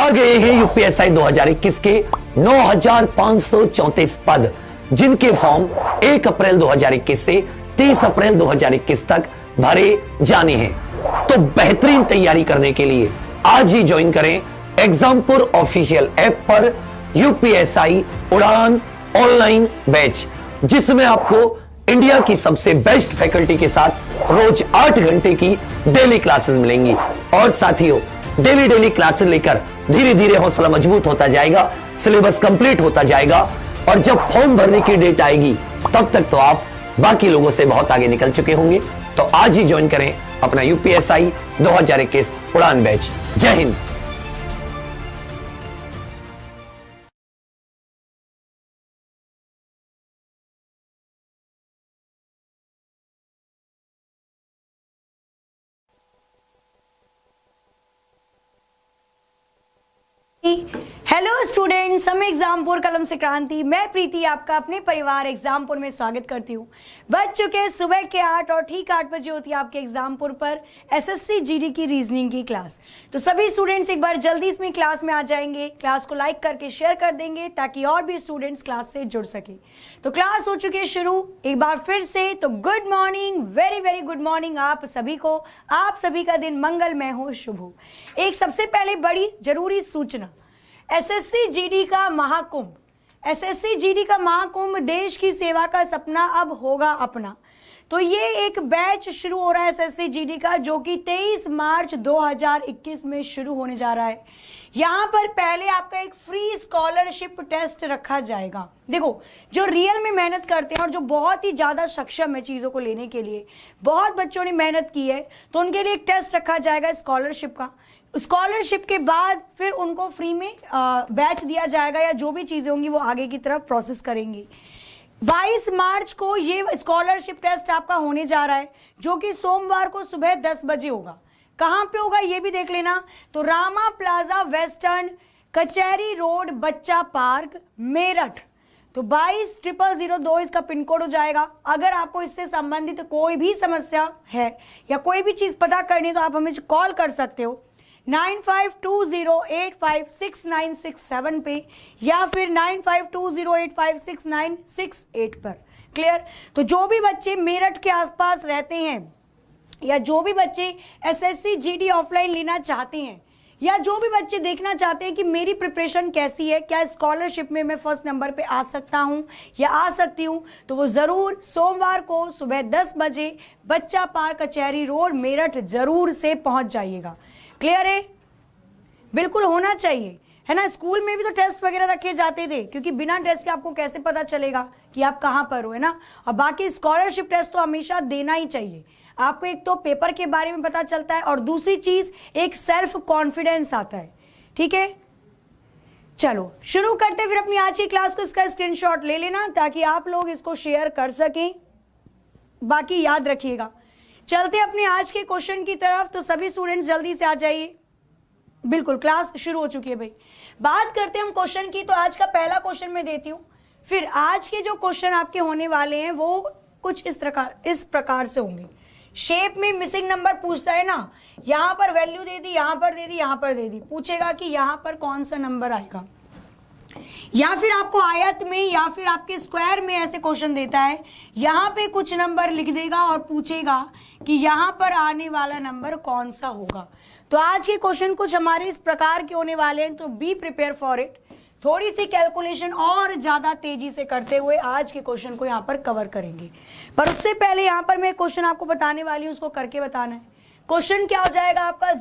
आ गए हैं यूपीएसआई 2021 के 9,534 पद, जिनके फॉर्म 1 अप्रैल 2021 से 30 अप्रैल 2021 तक भरे जाने हैं। तो बेहतरीन तैयारी करने के लिए आज ही ज्वाइन करें एग्जामपुर ऑफिशियल ऐप पर यूपीएसआई उड़ान ऑनलाइन बैच, जिसमें आपको इंडिया की सबसे बेस्ट फैकल्टी के साथ रोज 8 घंटे की डेली क्लासेस मिलेंगी। और साथियों, डेली क्लासेस लेकर धीरे धीरे हौसला मजबूत होता जाएगा, सिलेबस कंप्लीट होता जाएगा, और जब फॉर्म भरने की डेट आएगी तब तक तो आप बाकी लोगों से बहुत आगे निकल चुके होंगे। तो आज ही ज्वाइन करें अपना यूपीएसआई 2021 उड़ान बैच। जय हिंद। हेलो स्टूडेंट्स, हम एग्जामपुर कलम से क्रांति, मैं प्रीति आपका अपने परिवार एग्जामपुर में स्वागत करती हूँ। बज चुके सुबह के 8 और ठीक 8 बजे होती है आपके एग्जामपुर पर एसएससी जीडी की रीजनिंग की क्लास। तो सभी स्टूडेंट्स एक बार जल्दी इसमें क्लास में आ जाएंगे, क्लास को लाइक करके शेयर कर देंगे ताकि और भी स्टूडेंट्स क्लास से जुड़ सके। तो क्लास हो चुकी है शुरू एक बार फिर से। तो good morning, very very good morning आप सभी को। आप सभी का दिन मंगलमय हो, शुभ हो। एक सबसे पहले बड़ी जरूरी सूचना, एसएससी जीडी का महाकुंभ, एसएससी जीडी का महाकुंभ, देश की सेवा का सपना अब होगा अपना। तो ये एक बैच शुरू हो रहा है एसएससी जीडी का, जो कि 23 मार्च 2021 में शुरू होने जा रहा है। यहाँ पर पहले आपका एक फ्री स्कॉलरशिप टेस्ट रखा जाएगा। देखो, जो रियल में मेहनत करते हैं और जो बहुत ही ज़्यादा सक्षम है चीज़ों को लेने के लिए, बहुत बच्चों ने मेहनत की है, तो उनके लिए एक टेस्ट रखा जाएगा स्कॉलरशिप का। स्कॉलरशिप के बाद फिर उनको फ्री में बैच दिया जाएगा, या जो भी चीज़ें होंगी वो आगे की तरफ प्रोसेस करेंगी। 22 मार्च को ये स्कॉलरशिप टेस्ट आपका होने जा रहा है, जो कि सोमवार को सुबह 10 बजे होगा। कहाँ पे होगा ये भी देख लेना। तो रामा प्लाजा वेस्टर्न, कचहरी रोड, बच्चा पार्क, मेरठ। तो 22,002 इसका पिन कोड हो जाएगा। अगर आपको इससे संबंधित कोई भी समस्या है या कोई भी चीज़ पता करनी है तो आप हमें कॉल कर सकते हो 9520856967 पे, या फिर 9520856968 पर। क्लियर। तो जो भी बच्चे मेरठ के आसपास रहते हैं, या जो भी बच्चे एसएससी जीडी ऑफलाइन लेना चाहते हैं, या जो भी बच्चे देखना चाहते हैं कि मेरी प्रिपरेशन कैसी है, क्या स्कॉलरशिप में मैं फर्स्ट नंबर पे आ सकता हूं या आ सकती हूं, तो वो ज़रूर सोमवार को सुबह 10 बजे बच्चा पार्क, कचहरी रोड, मेरठ जरूर से पहुंच जाइएगा। क्लियर है? बिल्कुल होना चाहिए, है ना। स्कूल में भी तो टेस्ट वगैरह रखे जाते थे, क्योंकि बिना टेस्ट के आपको कैसे पता चलेगा कि आप कहाँ पर हो, है ना। और बाकी स्कॉलरशिप टेस्ट तो हमेशा देना ही चाहिए। आपको एक तो पेपर के बारे में पता चलता है, और दूसरी चीज एक सेल्फ कॉन्फिडेंस आता है। ठीक है, चलो शुरू करते हैं फिर अपनी आज की क्लास को। इसका स्क्रीनशॉट ले लेना ताकि आप लोग इसको शेयर कर सकें, बाकी याद रखिएगा। चलते अपने आज के क्वेश्चन की तरफ। तो सभी स्टूडेंट्स जल्दी से आ जाइए। बिल्कुल क्लास शुरू हो चुकी है भाई। बात करते हैं हम क्वेश्चन की। तो आज का पहला क्वेश्चन मैं देती हूँ, फिर आज के जो क्वेश्चन आपके होने वाले हैं वो कुछ इस प्रकार से होंगे। शेप में मिसिंग नंबर पूछता है ना, यहाँ पर वैल्यू दे दी, यहाँ पर दे दी, यहाँ पर दे दी, पूछेगा कि यहाँ पर कौन सा नंबर आएगा, या फिर आपको आयत में या फिर आपके स्क्वायर में ऐसे क्वेश्चन देता है, यहाँ पे कुछ नंबर लिख देगा और पूछेगा कि यहाँ पर आने वाला नंबर कौन सा होगा। तो आज के क्वेश्चन कुछ हमारे इस प्रकार के होने वाले हैं, तो बी प्रिपेयर फॉर इट। थोड़ी सी कैलकुलेशन और ज्यादा तेजी से करते हुए आज के क्वेश्चन को यहाँ पर कवर करेंगे। पर उससे पहले यहाँ पर मैं क्वेश्चन आपको बताने वाली हूँ, उसको करके बताना है। क्वेश्चन क्या हो जाएगा आपका,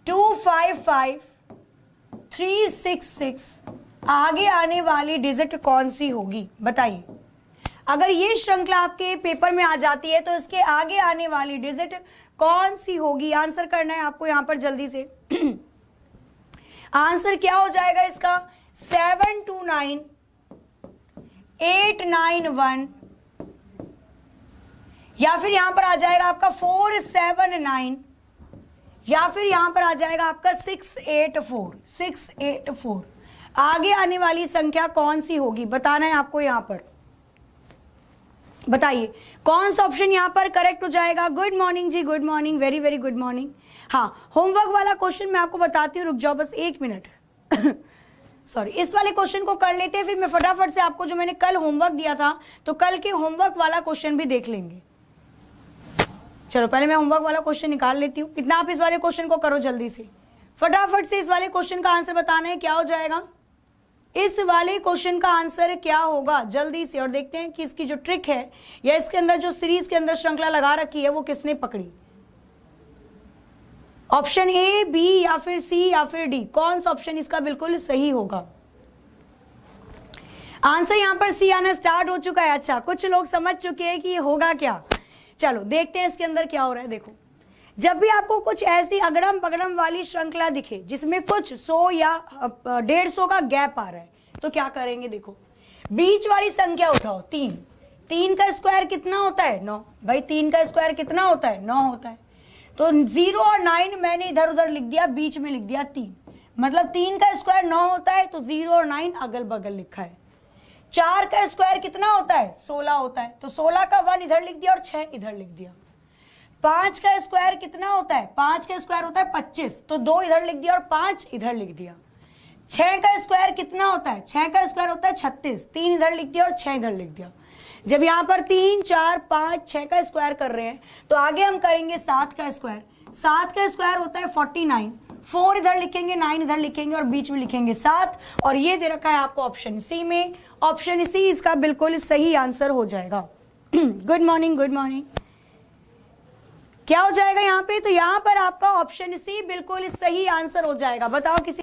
039155366 आगे आने वाली डिजिट कौन सी होगी बताइए। अगर ये श्रृंखला आपके पेपर में आ जाती है तो इसके आगे आने वाली डिजिट कौन सी होगी, आंसर करना है आपको यहां पर जल्दी से। आंसर क्या हो जाएगा इसका, 729891, या फिर यहां पर आ जाएगा आपका 479, या फिर यहां पर आ जाएगा आपका 684। आगे आने वाली संख्या कौन सी होगी बताना है आपको यहां पर। बताइए कौन सा ऑप्शन यहाँ पर करेक्ट हो जाएगा। गुड मॉर्निंग जी, good morning, very very good morning. हाँ, होमवर्क वाला क्वेश्चन मैं आपको बताती हूँ, रुक जाओ बस 1 मिनट। सॉरी, इस वाले क्वेश्चन को कर लेते हैं, फिर मैं फटाफट से आपको जो मैंने कल होमवर्क दिया था, तो कल के होमवर्क वाला क्वेश्चन भी देख लेंगे। चलो पहले मैं होमवर्क वाला क्वेश्चन निकाल लेती हूँ। इतना आप इस वाले क्वेश्चन को करो जल्दी से, फटाफट से इस वाले क्वेश्चन का आंसर बताना है, क्या हो जाएगा इस वाले क्वेश्चन का आंसर क्या होगा जल्दी से। और देखते हैं कि इसकी जो ट्रिक है या इसके अंदर जो सीरीज के अंदर श्रृंखला लगा रखी है वो किसने पकड़ी। ऑप्शन ए, बी या फिर सी या फिर डी, कौन सा ऑप्शन इसका बिल्कुल सही होगा। आंसर यहां पर सी आना स्टार्ट हो चुका है। अच्छा, कुछ लोग समझ चुके हैं कि ये होगा क्या। चलो देखते हैं इसके अंदर क्या हो रहा है। देखो, जब भी आपको कुछ ऐसी अगड़म पगड़म वाली श्रृंखला दिखे जिसमें कुछ 100 या 150 का गैप आ रहा है, तो क्या करेंगे। देखो, बीच वाली संख्या उठाओ, 3। 3 का स्क्वायर कितना होता है, 9। भाई 3 का स्क्वायर कितना होता है, 9 होता है। तो 0 और 9 मैंने इधर उधर लिख दिया, बीच में लिख दिया 3, मतलब 3 का स्क्वायर 9 होता है, तो 0 और 9 अगल बगल लिखा है। 4 का स्क्वायर कितना होता है, 16 होता है, तो 16 का 1 इधर लिख दिया और 6 इधर लिख दिया। 5 का स्क्वायर कितना होता है, 5 का स्क्वायर होता है 25, तो 2 इधर लिख दिया और 5 इधर लिख दिया। 6 का स्क्वायर कितना होता है, 6 का स्क्वायर होता है 36, 3 इधर लिख दिया और 6 इधर लिख दिया। जब यहाँ पर 3, 4, 5, 6 का स्क्वायर कर रहे हैं, तो आगे हम करेंगे 7 का स्क्वायर। 7 का स्क्वायर होता है 49, 4 इधर लिखेंगे, 9 इधर लिखेंगे और बीच में लिखेंगे 7, और ये दे रखा है आपको ऑप्शन सी में। ऑप्शन सी इसका बिल्कुल सही आंसर हो जाएगा। Good morning, good morning. क्या हो जाएगा यहाँ पे, तो यहाँ पर आपका ऑप्शन सी बिल्कुल सही आंसर हो जाएगा। बताओ किसी।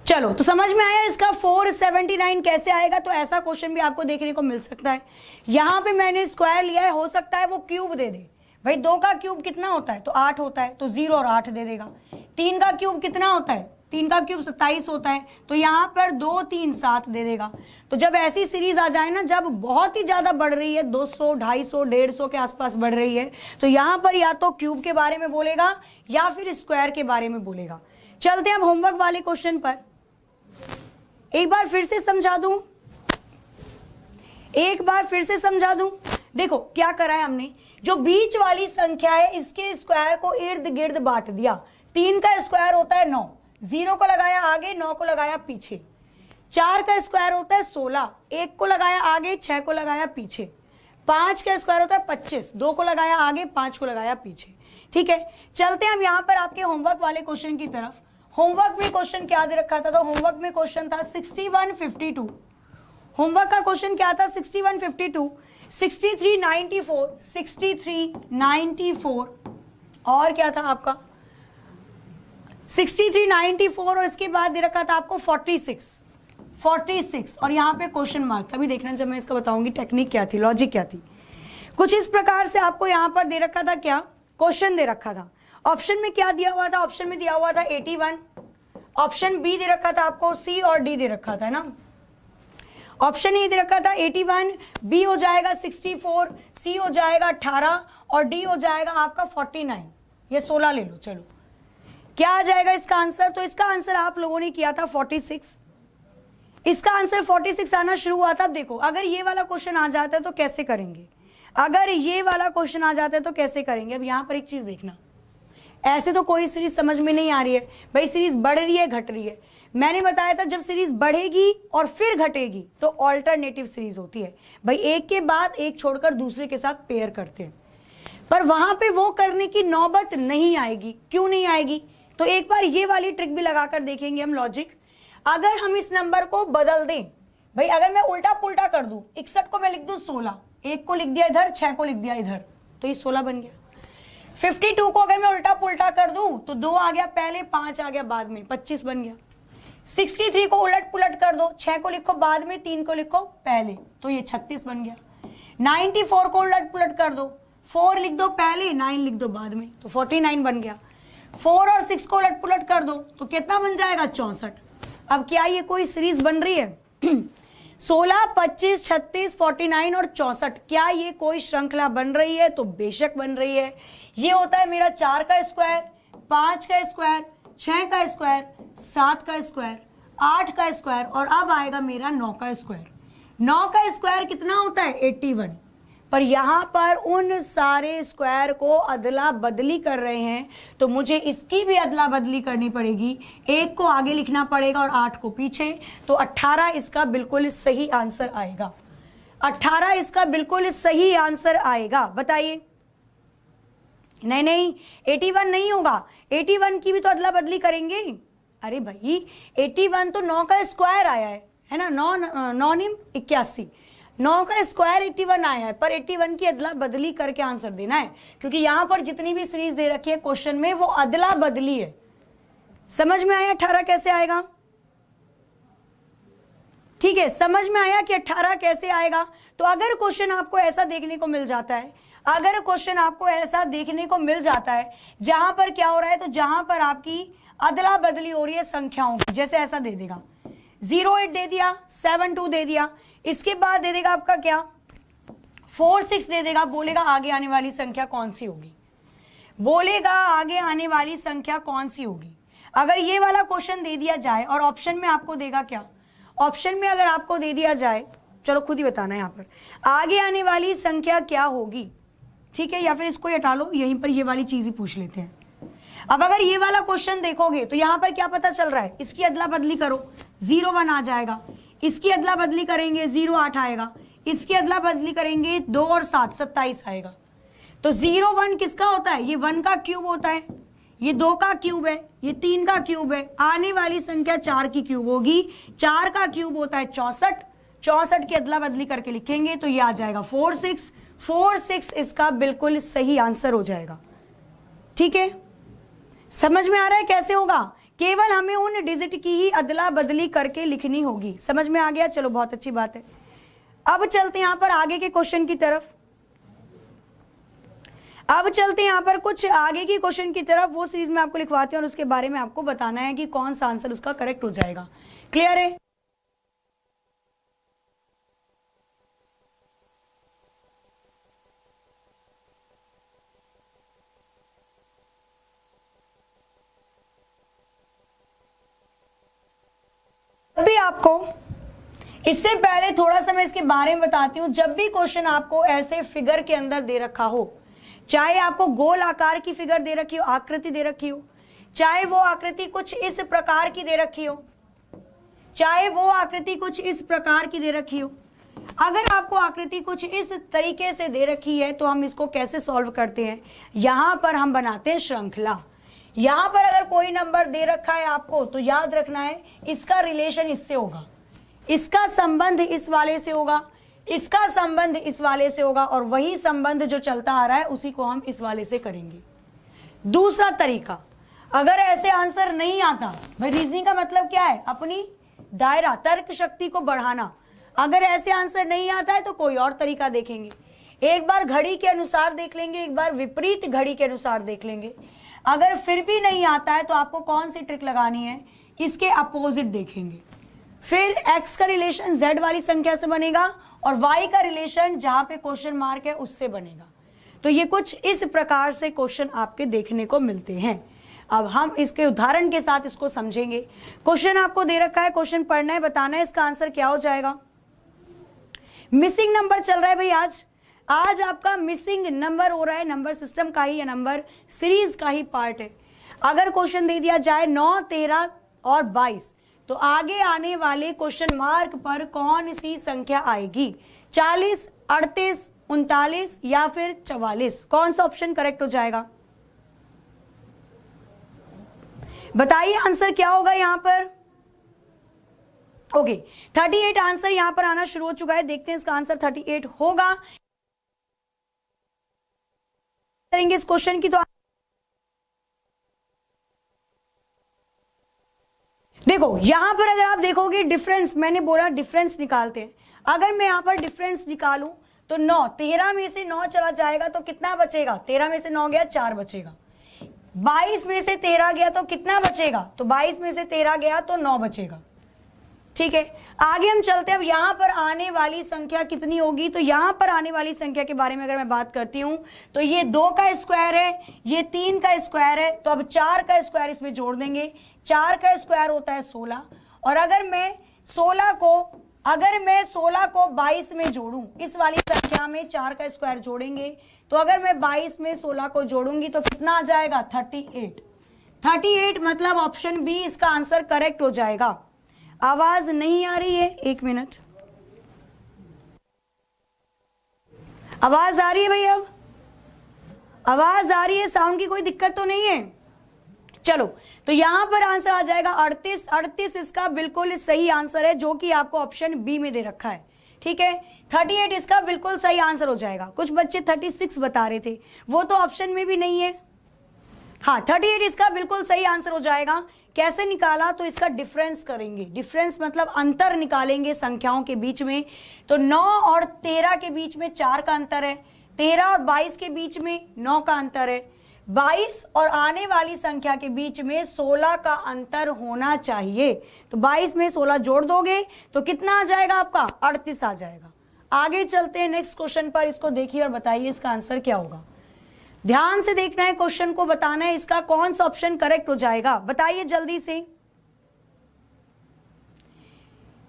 चलो, तो समझ में आया इसका 479 कैसे आएगा। तो ऐसा क्वेश्चन भी आपको देखने को मिल सकता है। यहां पे मैंने स्क्वायर लिया है, हो सकता है वो क्यूब दे दे। भाई 2 का क्यूब कितना होता है, तो 8 होता है, तो 0 और 8 दे देगा। 3 का क्यूब कितना होता है, 3 का क्यूब 27 होता है, तो यहाँ पर 2, 3, 7 दे देगा। तो जब ऐसी सीरीज आ जाए ना, जब बहुत ही ज्यादा बढ़ रही है, 200, 250, 150 के आसपास बढ़ रही है, तो यहाँ पर या तो क्यूब के बारे में बोलेगा या फिर स्क्वायर के बारे में बोलेगा। चलते हैं अब होमवर्क वाले क्वेश्चन पर। एक बार फिर से समझा दूं, एक बार फिर से समझा दूं। देखो क्या करा है हमने, जो बीच वाली संख्या है इसके स्क्वायर को इर्द गिर्द बांट दिया। 3 का स्क्वायर होता है 9, 0 को लगाया आगे, 9 को लगाया पीछे। 4 का स्क्वायर होता है 16, 1 को लगाया आगे, 6 को लगाया पीछे। 5 का स्क्वायर होता है 25, 2 को लगाया आगे, 5 को लगाया पीछे। ठीक है, चलते हैं हम यहाँ पर आपके होमवर्क वाले क्वेश्चन की तरफ। होमवर्क में क्वेश्चन क्या दे रखा था, तो होमवर्क में क्वेश्चन था 6152। होमवर्क का क्वेश्चन क्या था, 6152, 6394, 6394 और क्या था आपका 6394, और इसके बाद दे रखा था आपको 46 और यहाँ पे क्वेश्चन मार्क। अभी देखना जब मैं इसका बताऊंगी टेक्निक क्या थी, लॉजिक क्या थी। कुछ इस प्रकार से आपको यहाँ पर दे रखा था, क्या क्वेश्चन दे रखा था। ऑप्शन में क्या दिया हुआ था, ऑप्शन में दिया हुआ था 81, ऑप्शन बी दे रखा था आपको सी और डी दे रखा था ना। ऑप्शन ए दे रखा था 81, बी हो जाएगा 64, सी हो जाएगा 18 और डी हो जाएगा आपका 49। ये 16 ले लो। चलो क्या आ जाएगा इसका आंसर, तो इसका आंसर आप लोगों ने किया था 46। इसका आंसर 46 आना शुरू हुआ था। अब देखो, अगर ये वाला क्वेश्चन आ जाता है तो कैसे करेंगे, अगर ये वाला क्वेश्चन आ जाता है तो कैसे करेंगे। अब यहाँ पर एक चीज देखना, ऐसे तो कोई सीरीज समझ में नहीं आ रही है भाई, सीरीज बढ़ रही है घट रही है। मैंने बताया था जब सीरीज बढ़ेगी और फिर घटेगी तो ऑल्टरनेटिव सीरीज होती है भाई, एक के बाद एक छोड़कर दूसरे के साथ पेयर करते हैं, पर वहां पे वो करने की नौबत नहीं आएगी। क्यों नहीं आएगी, तो एक बार ये वाली ट्रिक भी लगाकर देखेंगे हम लॉजिक। अगर हम इस नंबर को बदल दें भाई, अगर मैं उल्टा पुल्टा कर दूं, 61 को मैं लिख दूं 16, 1 को लिख दिया इधर, 6 को लिख दिया इधर, तो ये 16 बन गया। 52 को अगर मैं उल्टा पुल्टा कर दूं तो 2 आ गया पहले, 5 आ गया बाद में, 25 बन गया। 63 को उलट पुलट कर दो, 6 को लिखो बाद में, 3 को लिखो पहले, तो ये 36 बन गया। 94 को उलट पुलट कर दो, 4 लिख दो पहले, 9 लिख दो बाद में, तो 49 बन गया। 4 और 6 को उलट पुलट कर दो तो कितना बन जाएगा, 64। अब क्या ये कोई सीरीज बन रही है 16, 25, 36, 49 और 64, क्या ये कोई श्रृंखला बन रही है, तो बेशक बन रही है। ये होता है मेरा 4 का स्क्वायर, 5 का स्क्वायर, 6 का स्क्वायर, 7 का स्क्वायर, 8 का स्क्वायर और अब आएगा मेरा 9 का स्क्वायर। 9 का स्क्वायर कितना होता है 81, पर यहां पर उन सारे स्क्वायर को अदला बदली कर रहे हैं तो मुझे इसकी भी अदला बदली करनी पड़ेगी, 1 को आगे लिखना पड़ेगा और 8 को पीछे। तो 18 इसका बिल्कुल सही आंसर आएगा। 18 इसका बिल्कुल सही आंसर आएगा। बताइए, नहीं 81 नहीं होगा, 81 की भी तो अदला बदली करेंगे। अरे भाई 81 तो 9 का स्क्वायर आया है ना, 9 निम 81, 9 का स्क्वायर 81 आया है, पर 81 की अदला बदली करके आंसर देना है, क्योंकि यहां पर जितनी भी सीरीज दे रखी है क्वेश्चन में वो अदला बदली है। समझ में आया 18 कैसे आएगा? ठीक है, समझ में आया कि 18 कैसे आएगा। तो अगर क्वेश्चन आपको ऐसा देखने को मिल जाता है, अगर क्वेश्चन आपको ऐसा देखने को मिल जाता है जहां पर क्या हो रहा है, तो जहां पर आपकी अदला बदली हो रही है संख्याओं की, जैसे ऐसा दे देगा 08 दे दिया, 72 दे दिया, इसके बाद दे देगा आपका क्या 46 दे देगा, बोलेगा आगे आने वाली संख्या कौन सी होगी, बोलेगा आगे आने वाली संख्या कौन सी होगी। अगर ये वाला क्वेश्चन दे दिया जाए और ऑप्शन में आपको देगा क्या, ऑप्शन में अगर आपको दे दिया जाए, चलो खुद ही बताना यहाँ पर आगे आने वाली संख्या क्या होगी, ठीक है, या फिर इसको हटा लो, यहीं पर ये वाली चीज ही पूछ लेते हैं। अब अगर ये वाला क्वेश्चन देखोगे तो यहाँ पर क्या पता चल रहा है, इसकी अदला बदली करो 01 आ जाएगा, इसकी अदला बदली करेंगे 08 आएगा, इसकी अदला बदली करेंगे 2 और 7 27 आएगा। तो 01 किसका होता है, ये 1 का क्यूब होता है, ये 2 का क्यूब है, ये 3 का क्यूब है, आने वाली संख्या 4 की क्यूब होगी, 4 का क्यूब होता है 64, 64 की अदला बदली करके लिखेंगे तो ये आ जाएगा 46, 46 इसका बिल्कुल सही आंसर हो जाएगा। ठीक है, समझ में आ रहा है कैसे होगा, केवल हमें उन डिजिट की ही अदला बदली करके लिखनी होगी। समझ में आ गया, चलो बहुत अच्छी बात है। अब चलते हैं यहां पर आगे के क्वेश्चन की तरफ, अब चलते हैं यहां पर कुछ आगे की क्वेश्चन की तरफ, वो सीरीज में आपको लिखवाते हैं और उसके बारे में आपको बताना है कि कौन सा आंसर उसका करेक्ट हो जाएगा। क्लियर है? भी आपको इससे पहले थोड़ा सा मैं इसके बारे में बताती हूं। जब भी क्वेश्चन आपको ऐसे फिगर के अंदर दे रखा हो, चाहे आपको गोल आकार की फिगर दे रखी हो, आकृति दे रखी हो, चाहे वो आकृति कुछ इस प्रकार की दे रखी हो, चाहे वो आकृति कुछ इस प्रकार की दे रखी हो, अगर आपको आकृति कुछ इस तरीके से दे रखी है तो हम इसको कैसे सॉल्व करते हैं, यहां पर हम बनाते हैं श्रृंखला। यहां पर अगर कोई नंबर दे रखा है आपको तो याद रखना है इसका रिलेशन इससे होगा, इसका संबंध इस वाले से होगा, इसका संबंध इस वाले से होगा, और वही संबंध जो चलता आ रहा है उसी को हम इस वाले से करेंगे। दूसरा तरीका, अगर ऐसे आंसर नहीं आता, भाई रीजनिंग का मतलब क्या है, अपनी दायरा तर्क शक्ति को बढ़ाना। अगर ऐसे आंसर नहीं आता है तो कोई और तरीका देखेंगे, एक बार घड़ी के अनुसार देख लेंगे, एक बार विपरीत घड़ी के अनुसार देख लेंगे। अगर फिर भी नहीं आता है तो आपको कौन सी ट्रिक लगानी है, इसके अपोजिट देखेंगे। फिर x का रिलेशन z वाली संख्या से बनेगा और y का रिलेशन जहां पे क्वेश्चन मार्क है उससे बनेगा। तो ये कुछ इस प्रकार से क्वेश्चन आपके देखने को मिलते हैं। अब हम इसके उदाहरण के साथ इसको समझेंगे। क्वेश्चन आपको दे रखा है, क्वेश्चन पढ़ना है, बताना है इसका आंसर क्या हो जाएगा। मिसिंग नंबर चल रहा है भाई, आज आपका मिसिंग नंबर हो रहा है, नंबर सिस्टम का ही या नंबर सीरीज का ही पार्ट है। अगर क्वेश्चन दे दिया जाए 9, 13 और 22 तो आगे आने वाले क्वेश्चन मार्क पर कौन सी संख्या आएगी, 40, 38, 39 या फिर 44, कौन सा ऑप्शन करेक्ट हो जाएगा बताइए, आंसर क्या होगा यहाँ पर। ओके 38 आंसर यहां पर आना शुरू हो चुका है, देखते हैं इसका आंसर 38 होगा करेंगे इस क्वेश्चन की। तो देखो यहां पर अगर आप देखोगे डिफरेंस, मैंने बोला डिफरेंस निकालते हैं, अगर मैं यहां पर डिफरेंस निकालूं तो 9, 13 में से 9 चला जाएगा तो कितना बचेगा, 13 में से 9 गया 4 बचेगा, 22 में से 13 गया तो कितना बचेगा, तो 22 में से 13 गया तो 9 बचेगा। ठीक है, आगे हम चलते हैं। अब यहां पर आने वाली संख्या कितनी होगी, तो यहां पर आने वाली संख्या के बारे में अगर मैं बात करती हूं तो ये 2 का स्क्वायर है, ये 3 का स्क्वायर है, तो अब 4 का स्क्वायर इसमें जोड़ देंगे। 4 का स्क्वायर होता है 16, और अगर मैं 16 को 22 में जोड़ूं, इस वाली संख्या में 4 का स्क्वायर जोड़ेंगे, तो अगर मैं 22 में 16 को जोड़ूंगी तो कितना आ जाएगा, 38 मतलब ऑप्शन बी इसका आंसर करेक्ट हो जाएगा। आवाज नहीं आ रही है, 1 मिनट, आवाज आ रही है भाई, अब आवाज आ रही है, साउंड की कोई दिक्कत तो नहीं है। चलो, तो यहां पर आंसर आ जाएगा 38 इसका बिल्कुल सही आंसर है, जो कि आपको ऑप्शन बी में दे रखा है। ठीक है, 38 इसका बिल्कुल सही आंसर हो जाएगा। कुछ बच्चे 36 बता रहे थे, वो तो ऑप्शन में भी नहीं है। हाँ, 38 इसका बिल्कुल सही आंसर हो जाएगा। कैसे निकाला, तो इसका डिफरेंस करेंगे, डिफरेंस मतलब अंतर निकालेंगे संख्याओं के बीच में। तो 9 और 13 के बीच में 4 का अंतर है, 13 और 22 के बीच में 9 का अंतर है, 22 और आने वाली संख्या के बीच में 16 का अंतर होना चाहिए। तो 22 में 16 जोड़ दोगे तो कितना आ जाएगा आपका, 38 आ जाएगा। आगे चलते हैं नेक्स्ट क्वेश्चन पर, इसको देखिए और बताइए इसका आंसर क्या होगा। ध्यान से देखना है क्वेश्चन को, बताना है इसका कौन सा ऑप्शन करेक्ट हो जाएगा। बताइए जल्दी से,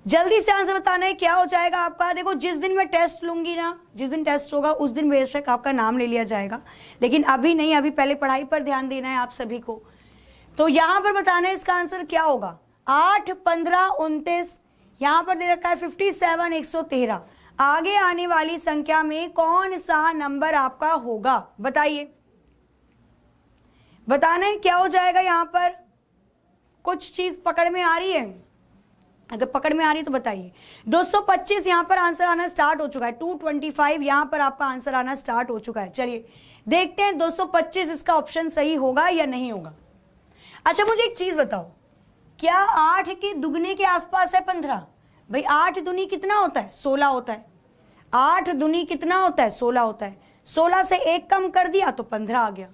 जल्दी से आंसर बताना है क्या हो जाएगा आपका। देखो, जिस दिन मैं टेस्ट लूंगी ना, जिस दिन टेस्ट होगा उस दिन बेशक आपका नाम ले लिया जाएगा, लेकिन अभी नहीं, अभी पहले पढ़ाई पर ध्यान देना है आप सभी को। तो यहां पर बताना है इसका आंसर क्या होगा। 8, 15, 29, यहां पर दे रखा है 57, 113। आगे आने वाली संख्या में कौन सा नंबर आपका होगा, बताइए, बताना है क्या हो जाएगा। यहां पर कुछ चीज पकड़ में आ रही है, अगर पकड़ में आ रही है तो बताइए। 225 यहां पर आंसर आना स्टार्ट हो चुका है, 225 यहां पर आपका आंसर आना स्टार्ट हो चुका है। चलिए देखते हैं 225 इसका ऑप्शन सही होगा या नहीं होगा। अच्छा, मुझे एक चीज बताओ, क्या 8 के दुगने के आसपास है 15? भाई 8 दूनी कितना होता है, 16 होता है। 8 दूनी कितना होता है, 16 होता है। 16 से 1 कम कर दिया तो 15 आ गया।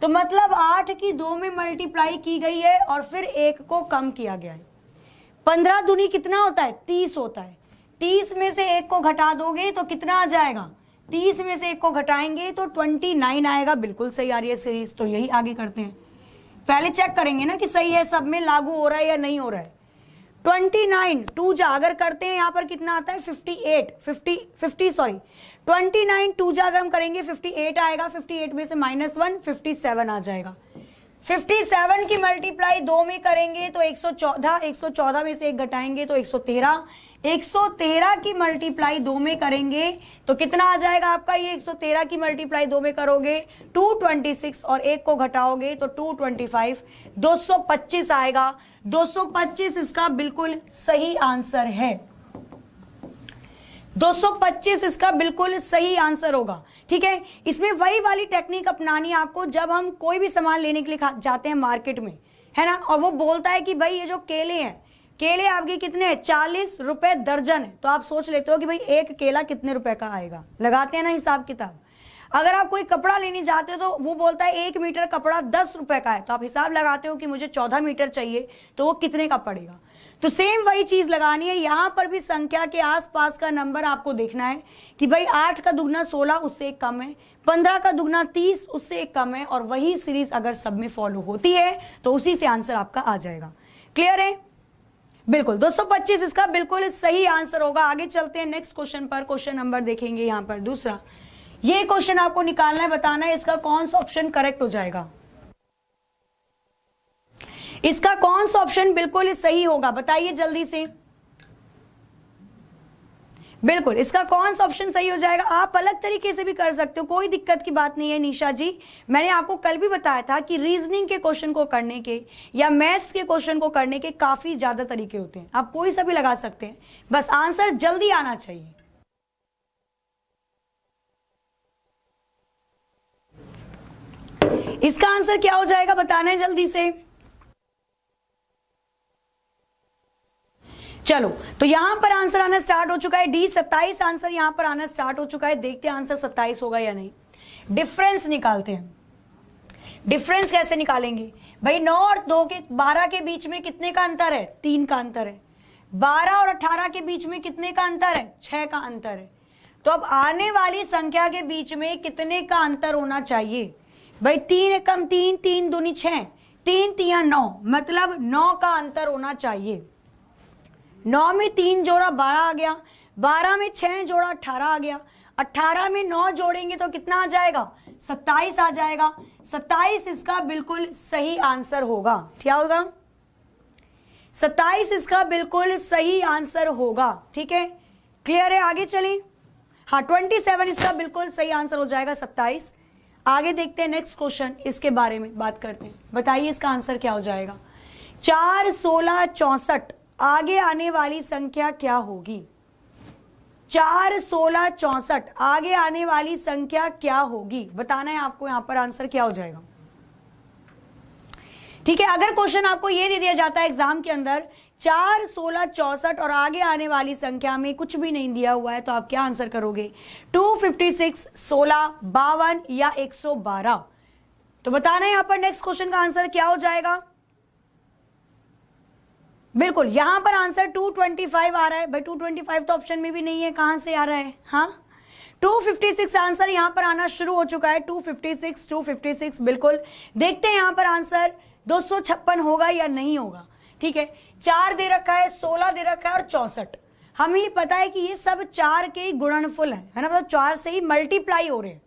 तो मतलब 8 की 2 में मल्टीप्लाई की गई है और फिर 1 को कम किया गया है। 15 दूनी कितना होता है, 30 होता है। 30 में से 1 को घटा दोगे तो कितना आ जाएगा, 30 में से 1 को घटाएंगे तो 29 आएगा। बिल्कुल सही आ रही है सीरीज, तो यही आगे करते हैं। पहले चेक करेंगे ना कि सही है, सब में लागू हो रहा है या नहीं हो रहा है। 29 2 जा अगर करते हैं यहाँ पर कितना आता है, 29 2 जा अगर हम करेंगे 58 आएगा। 58 में से -1 57 आ जाएगा। 57 की मल्टीप्लाई 2 में करेंगे तो 114, 114 में से 1 घटाएंगे तो 113, 113 की मल्टीप्लाई 2 में करेंगे तो कितना आ जाएगा आपका, ये 113 की मल्टीप्लाई 2 में करोगे 226 और 1 को घटाओगे तो 225, 225 आएगा। 225 इसका बिल्कुल सही आंसर है। 225 इसका बिल्कुल सही आंसर होगा। ठीक है, इसमें वही वाली टेक्निक अपनानी है आपको, जब हम कोई भी सामान लेने के लिए जाते हैं मार्केट में, है ना, और वो बोलता है कि भाई ये जो केले हैं, केले आपके कितने हैं, 40 रुपए दर्जन है, तो आप सोच लेते हो कि भाई एक केला कितने रुपए का आएगा, लगाते हैं ना हिसाब किताब। अगर आप कोई कपड़ा लेने जाते हो तो वो बोलता है 1 मीटर कपड़ा 10 रुपए का है, तो आप हिसाब लगाते हो कि मुझे 14 मीटर चाहिए, तो वो कितने का पड़ेगा। तो सेम वही चीज लगानी है यहां पर भी। संख्या के आसपास का नंबर आपको देखना है कि भाई 8 का दुगना 16 उससे एक कम है, 15 का दुगना 30 उससे एक कम है, और वही सीरीज अगर सब में फॉलो होती है तो उसी से आंसर आपका आ जाएगा। क्लियर है, बिल्कुल 225 इसका बिल्कुल सही आंसर होगा। आगे चलते हैं नेक्स्ट क्वेश्चन पर। क्वेश्चन नंबर देखेंगे यहां पर दूसरा। ये क्वेश्चन आपको निकालना है, बताना है इसका कौन सा ऑप्शन करेक्ट हो जाएगा, इसका कौन सा ऑप्शन बिल्कुल सही होगा, बताइए जल्दी से। बिल्कुल इसका कौन सा ऑप्शन सही हो जाएगा। आप अलग तरीके से भी कर सकते हो, कोई दिक्कत की बात नहीं है निशा जी। मैंने आपको कल भी बताया था कि रीजनिंग के क्वेश्चन को करने के या मैथ्स के क्वेश्चन को करने के काफी ज्यादा तरीके होते हैं, आप कोई सा भी लगा सकते हैं, बस आंसर जल्दी आना चाहिए। इसका आंसर क्या हो जाएगा, बताना है जल्दी से। चलो, तो यहां पर आंसर आना स्टार्ट हो चुका है, डी 27 आंसर यहां पर आना स्टार्ट हो चुका है। देखते हैं आंसर 27 होगा या नहीं। डिफरेंस निकालते हैं। डिफरेंस कैसे निकालेंगे भाई, 9 और 2 के 12 के बीच में कितने का अंतर है, 3 का अंतर है। 12 और 18 के बीच में कितने का अंतर है? 6 का अंतर है। तो अब आने वाली संख्या के बीच में कितने का अंतर होना चाहिए भाई? 3 एकम 3, 3 दूनी 6, 3 तिया 9, मतलब 9 का अंतर होना चाहिए। 9 में 3 जोड़ा 12 आ गया, 12 में 6 जोड़ा 18 आ गया, 18 में 9 जोड़ेंगे तो कितना आ जाएगा? 27 आ जाएगा। 27 इसका बिल्कुल सही आंसर होगा। क्या होगा? 27 इसका बिल्कुल सही आंसर होगा। ठीक है, क्लियर है? आगे चलें। हाँ, 27 इसका बिल्कुल सही आंसर हो जाएगा, 27। आगे देखते हैं नेक्स्ट क्वेश्चन, इसके बारे में बात करते हैं। बताइए इसका आंसर क्या हो जाएगा? 4, 16, 64 आगे आने वाली संख्या क्या होगी? 4, 16, 64 आगे आने वाली संख्या क्या होगी? बताना है आपको। यहां पर आंसर क्या हो जाएगा? ठीक है, अगर क्वेश्चन आपको यह दे दिया जाता है एग्जाम के अंदर 4, 16, 64 और आगे आने वाली संख्या में कुछ भी नहीं दिया हुआ है, तो आप क्या आंसर करोगे? 256, 16, 52 या 112? तो बताना है यहां पर नेक्स्ट क्वेश्चन का आंसर क्या हो जाएगा? बिल्कुल यहां पर आंसर 225 आ रहा है भाई। 225 तो ऑप्शन में भी नहीं है, कहां से आ रहा है? हाँ, 256 आंसर यहां पर आना शुरू हो चुका है। 256 बिल्कुल। देखते हैं यहां पर आंसर 256 होगा या नहीं होगा। ठीक है, 4 दे रखा है, 16 दे रखा है और 64। हमें ही पता है कि ये सब 4 के गुणनफल है ना, मतलब 4 से ही मल्टीप्लाई हो रहे हैं।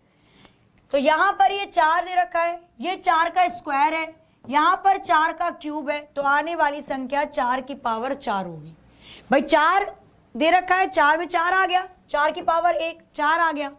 तो यहां पर ये 4 दे रखा है, ये 4 का स्क्वायर है, यहां पर 4 का क्यूब है, तो आने वाली संख्या 4 की पावर 4 होगी। भाई 4 दे रखा है, 4 में 4 आ गया, 4 की पावर 1 4 आ गया,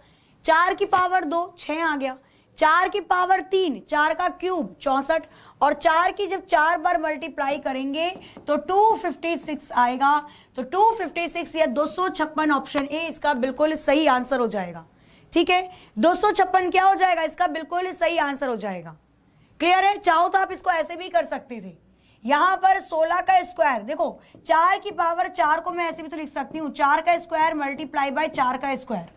4 की पावर 2 6 आ गया, 4 की पावर 3 4 का क्यूब 64, और 4 की जब 4 बार मल्टीप्लाई करेंगे तो 256 आएगा। तो 256 या 256 ऑप्शन ए इसका बिल्कुल सही आंसर हो जाएगा। ठीक है, 256 क्या हो जाएगा? इसका बिल्कुल सही आंसर हो जाएगा। क्लियर है? चाहो तो आप इसको ऐसे भी कर सकते थे। यहां पर 16 का स्क्वायर, देखो 4 की पावर 4 को मैं ऐसे भी तो लिख सकती हूं, 4 का स्क्वायर मल्टीप्लाई बाय 4 का स्क्वायर,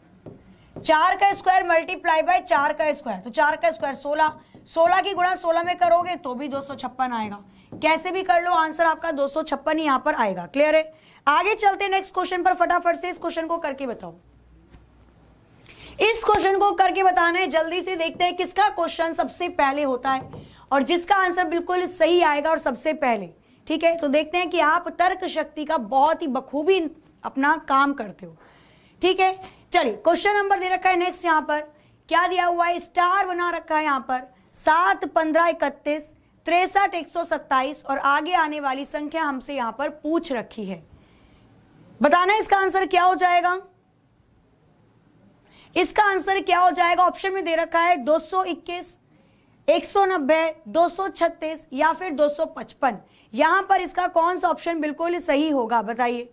4 का स्क्वायर मल्टीप्लाई बाय 4 का स्क्वायर, तो 4 का स्क्वायर 16, 16 की गुणा 16 में करोगे तो भी 256 आएगा। कैसे भी कर लो, आंसर आपका 256 ही यहां पर आएगा। क्लियर है? आगे चलते नेक्स्ट क्वेश्चन पर। फटाफट से इस क्वेश्चन को करके बताओ। इस क्वेश्चन को करके बताना है, जल्दी से देखते हैं किसका क्वेश्चन सबसे पहले होता है और जिसका आंसर बिल्कुल सही आएगा और सबसे पहले। ठीक है, तो देखते हैं कि आप तर्क शक्ति का बहुत ही बखूबी अपना काम करते हो। ठीक है, चलिए क्वेश्चन नंबर दे रखा है नेक्स्ट। यहां पर क्या दिया हुआ है? स्टार बना रखा है यहां पर 7, 15, 31, 63, 127 और आगे आने वाली संख्या हमसे यहां पर पूछ रखी है। बताना है इसका आंसर क्या हो जाएगा? इसका आंसर क्या हो जाएगा? ऑप्शन में दे रखा है 221, 190, 236 या फिर 255। यहां पर इसका कौन सा ऑप्शन बिल्कुल सही होगा? बताइए।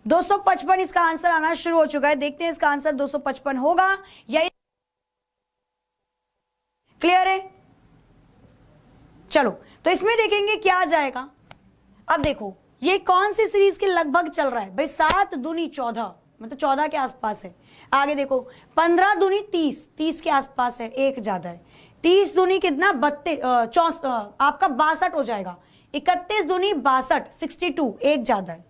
255 इसका आंसर आना शुरू हो चुका है। देखते हैं इसका आंसर 255 होगा या। क्लियर है? चलो तो इसमें देखेंगे क्या आ जाएगा। अब देखो ये कौन सी सीरीज के लगभग चल रहा है भाई? 7 दूनी 14, मतलब 14 के आसपास है। आगे देखो 15 दूनी 30, 30 के आसपास है, एक ज्यादा है। 30 दूनी कितना? 32, आपका 62 हो जाएगा। 31 दूनी 62, 62 एक ज्यादा है।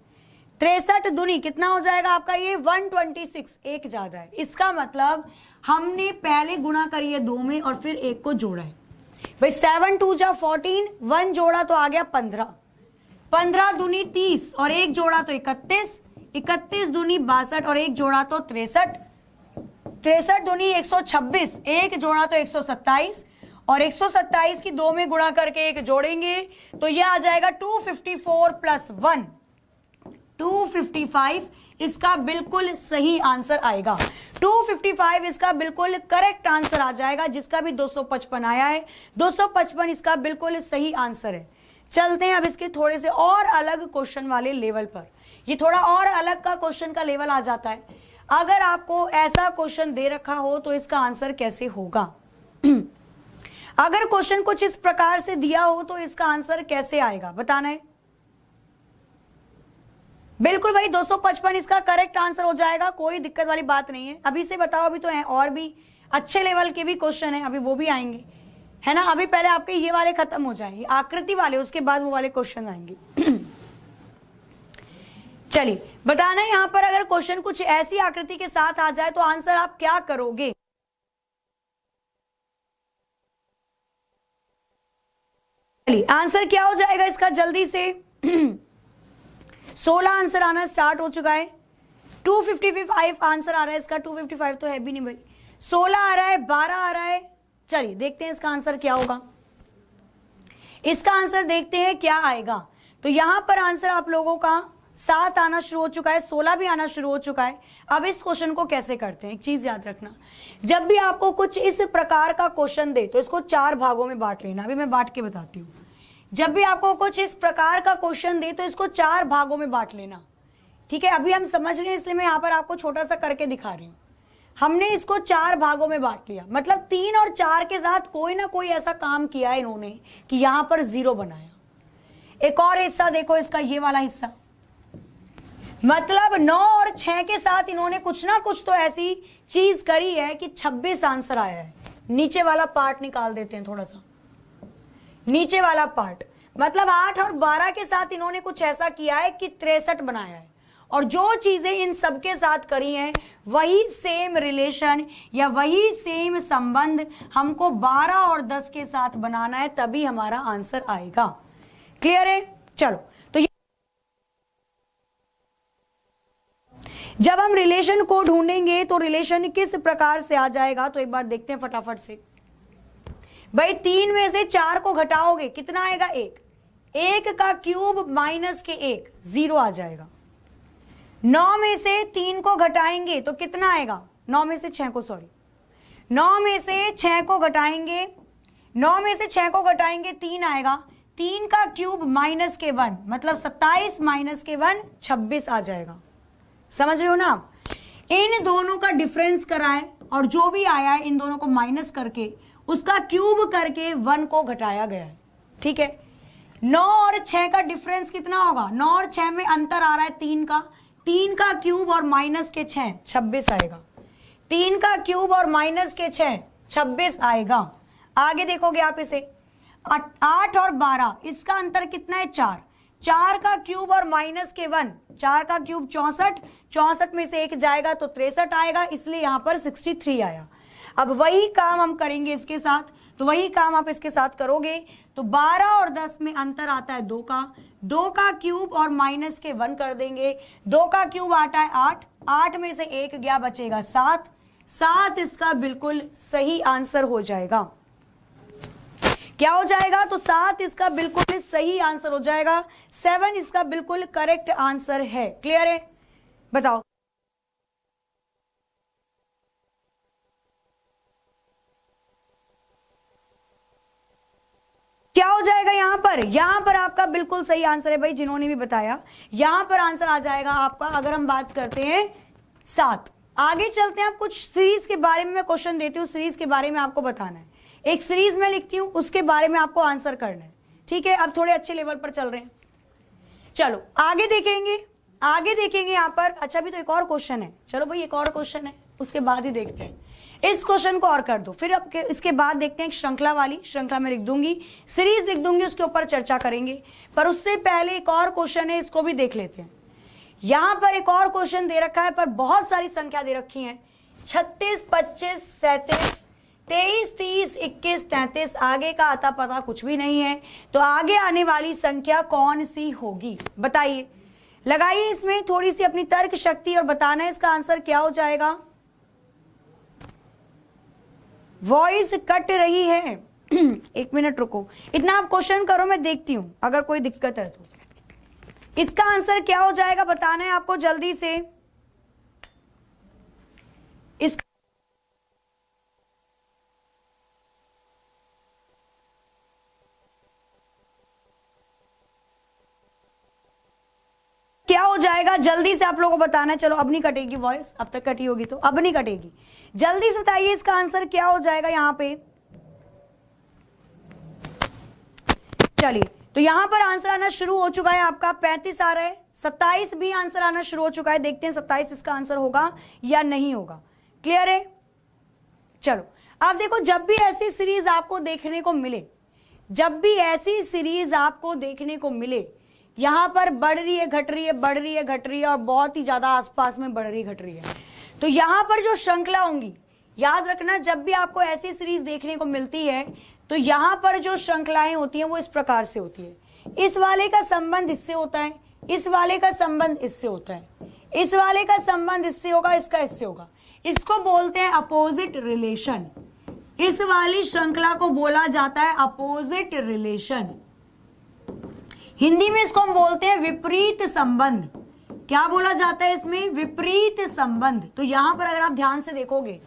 63 दूनी कितना हो जाएगा आपका? ये 126 एक ज्यादा है। इसका मतलब हमने पहले गुणा करी है 2 में और फिर 1 को जोड़ा है। भाई 7 2 जा 14, 1 जोड़ा तो आ गया 15, 15 दूनी 30 और 1 जोड़ा तो 31, 31 दूनी 62 और 1 जोड़ा तो 63, 63 दूनी 126, 1 जोड़ा तो 127 और 127 की 2 में गुणा करके 1 जोड़ेंगे तो यह आ जाएगा 254 प्लस 1, 255 इसका बिल्कुल सही आंसर आएगा। 255 इसका बिल्कुल करेक्ट आंसर आ जाएगा। जिसका भी 255 आया है, 255 इसका बिल्कुल सही आंसर है। चलते हैं अब इसके थोड़े से और अलग क्वेश्चन वाले लेवल पर। ये थोड़ा और अलग का क्वेश्चन का लेवल आ जाता है। अगर आपको ऐसा क्वेश्चन दे रखा हो तो इसका आंसर कैसे होगा? अगर क्वेश्चन कुछ इस प्रकार से दिया हो तो इसका आंसर कैसे आएगा? बताना है। बिल्कुल भाई 255 इसका करेक्ट आंसर हो जाएगा, कोई दिक्कत वाली बात नहीं है। अभी से बताओ, अभी तो है और भी अच्छे लेवल के भी क्वेश्चन है, अभी वो भी आएंगे, है ना। अभी पहले आपके ये वाले खत्म हो जाएंगे, आकृति वाले, उसके बाद वो वाले क्वेश्चन आएंगे। चलिए बताना यहां पर अगर क्वेश्चन कुछ ऐसी आकृति के साथ आ जाए तो आंसर आप क्या करोगे। चलिए आंसर क्या हो जाएगा इसका जल्दी से 16 आंसर आना स्टार्ट हो चुका है। 255 आंसर आ रहा है इसका। 255 तो है भी नहीं भाई। 16 आ रहा है, 12 आ रहा है। चलिए देखते हैं इसका आंसर क्या होगा। इसका आंसर देखते हैं क्या आएगा। तो यहां पर आंसर आप लोगों का 7 आना शुरू हो चुका है, 16 भी आना शुरू हो चुका है। अब इस क्वेश्चन को कैसे करते हैं, एक चीज याद रखना, जब भी आपको कुछ इस प्रकार का क्वेश्चन दे तो इसको 4 भागों में बांट लेना। अभी मैं बांट के बताती हूँ। जब भी आपको कुछ इस प्रकार का क्वेश्चन दे तो इसको 4 भागों में बांट लेना, ठीक है। अभी हम समझ रहे हैं इसलिए मैं यहाँ पर आपको छोटा सा करके दिखा रही हूँ। हमने इसको 4 भागों में बांट लिया, मतलब 3 और 4 के साथ कोई ना कोई ऐसा काम किया है इन्होंने कि यहां पर 0 बनाया। एक और हिस्सा देखो इसका, ये वाला हिस्सा, मतलब 9 और 6 के साथ इन्होंने कुछ ना कुछ तो ऐसी चीज करी है कि 26 आंसर आया है। नीचे वाला पार्ट निकाल देते हैं थोड़ा सा, नीचे वाला पार्ट, मतलब 8 और 12 के साथ इन्होंने कुछ ऐसा किया है कि 63 बनाया है। और जो चीजें इन सबके साथ करी हैं वही सेम रिलेशन या वही सेम संबंध हमको 12 और 10 के साथ बनाना है, तभी हमारा आंसर आएगा। क्लियर है? चलो तो जब हम रिलेशन को ढूंढेंगे तो रिलेशन किस प्रकार से आ जाएगा, तो एक बार देखते हैं फटाफट से। भाई 3 में से 4 को घटाओगे कितना आएगा? 1। 1 का क्यूब माइनस के 1, 0 आ जाएगा। 9 में से 3 को घटाएंगे तो कितना आएगा? 9 में से 6 को, सॉरी, 9 में से 6 को घटाएंगे, 9 में से 6 को घटाएंगे 3 आएगा। 3 का क्यूब माइनस के 1, मतलब 27 माइनस के 1, 26 आ जाएगा। समझ रहे हो ना आप? इन दोनों का डिफरेंस कराएं और जो भी आया है इन दोनों को माइनस करके उसका क्यूब करके 1 को घटाया गया है, ठीक है। 9 और 6 का डिफरेंस कितना होगा? 9 और 6 में अंतर आ रहा है 3 का, 3 का क्यूब और माइनस के 6, 26 आएगा। 3 का क्यूब और माइनस के 6, 26 आएगा। आगे देखोगे आप इसे, 8 और 12, इसका अंतर कितना है? 4। 4 का क्यूब और माइनस के 1, 4 का क्यूब 64, 64 में से 1 जाएगा तो 63 आएगा, इसलिए यहां पर 63 आया। अब वही काम हम करेंगे इसके साथ, तो वही काम आप इसके साथ करोगे तो 12 और 10 में अंतर आता है 2 का, 2 का क्यूब और माइनस के 1 कर देंगे। 2 का क्यूब आता है 8, 8 में से 1 गया, बचेगा 7, 7 इसका बिल्कुल सही आंसर हो जाएगा। क्या हो जाएगा? तो 7 इसका बिल्कुल सही आंसर हो जाएगा। 7 इसका बिल्कुल करेक्ट आंसर है। क्लियर है? बताओ क्या हो जाएगा यहां पर? यहां पर आपका बिल्कुल सही आंसर है भाई, जिन्होंने भी बताया यहां पर आंसर आ जाएगा आपका। अगर हम बात करते हैं 7, आगे चलते हैं। आप कुछ सीरीज के बारे में मैं क्वेश्चन देती हूँ, सीरीज के बारे में आपको बताना है। एक सीरीज में लिखती हूँ, उसके बारे में आपको आंसर करना है, ठीक है। अब थोड़े अच्छे लेवल पर चल रहे हैं, चलो आगे देखेंगे, आगे देखेंगे यहाँ पर। अच्छा अभी तो एक और क्वेश्चन है, चलो भाई एक और क्वेश्चन है, उसके बाद ही देखते हैं। इस क्वेश्चन को और कर दो, फिर अब इसके बाद देखते हैं श्रृंखला वाली, श्रृंखला में लिख दूंगी, सीरीज लिख दूंगी, उसके ऊपर चर्चा करेंगे। पर उससे पहले एक और क्वेश्चन है, इसको भी देख लेते हैं। यहां पर एक और क्वेश्चन दे रखा है, पर बहुत सारी संख्या दे रखी है, 36, 25, 37, 23, 30, 21, 33। आगे का आता पता कुछ भी नहीं है, तो आगे आने वाली संख्या कौन सी होगी बताइए। लगाइए इसमें थोड़ी सी अपनी तर्क शक्ति और बताना है इसका आंसर क्या हो जाएगा। वॉइस कट रही है 1 मिनट रुको, इतना आप क्वेश्चन करो, मैं देखती हूं अगर कोई दिक्कत है तो। इसका आंसर क्या हो जाएगा बताना है आपको जल्दी से। इसका क्या हो जाएगा जल्दी से आप लोगों को बताना है। चलो अब नहीं कटेगी वॉइस, अब तक कटी होगी तो अब नहीं कटेगी। जल्दी से बताइए इसका आंसर क्या हो जाएगा यहां पे। चलिए तो यहां पर आंसर आना शुरू हो चुका है आपका। 35 आ रहा है, 27 भी आंसर आना शुरू हो चुका है। देखते हैं 27 इसका आंसर होगा या नहीं होगा। क्लियर है? चलो आप देखो, जब भी ऐसी सीरीज आपको देखने को मिले, जब भी ऐसी सीरीज आपको देखने को मिले यहां पर बढ़ रही है, घट रही है, बढ़ रही है, घट रही है, और बहुत ही ज्यादा आसपास में बढ़ रही, घट रही है। तो यहां पर जो श्रृंखला होंगी, याद रखना जब भी आपको ऐसी सीरीज देखने को मिलती है तो यहां पर जो श्रृंखलाएं होती हैं वो इस प्रकार से होती है। इस वाले का संबंध इससे होता है, इस वाले का संबंध इससे होता है, इस वाले का संबंध इससे होगा, इसका इससे होगा। इसको बोलते हैं अपोजिट रिलेशन। इस वाली श्रृंखला को बोला जाता है अपोजिट रिलेशन। हिंदी में इसको हम बोलते हैं विपरीत संबंध। क्या बोला जाता है इसमें? विपरीत संबंध। तो यहां पर अगर आप ध्यान से देखोगे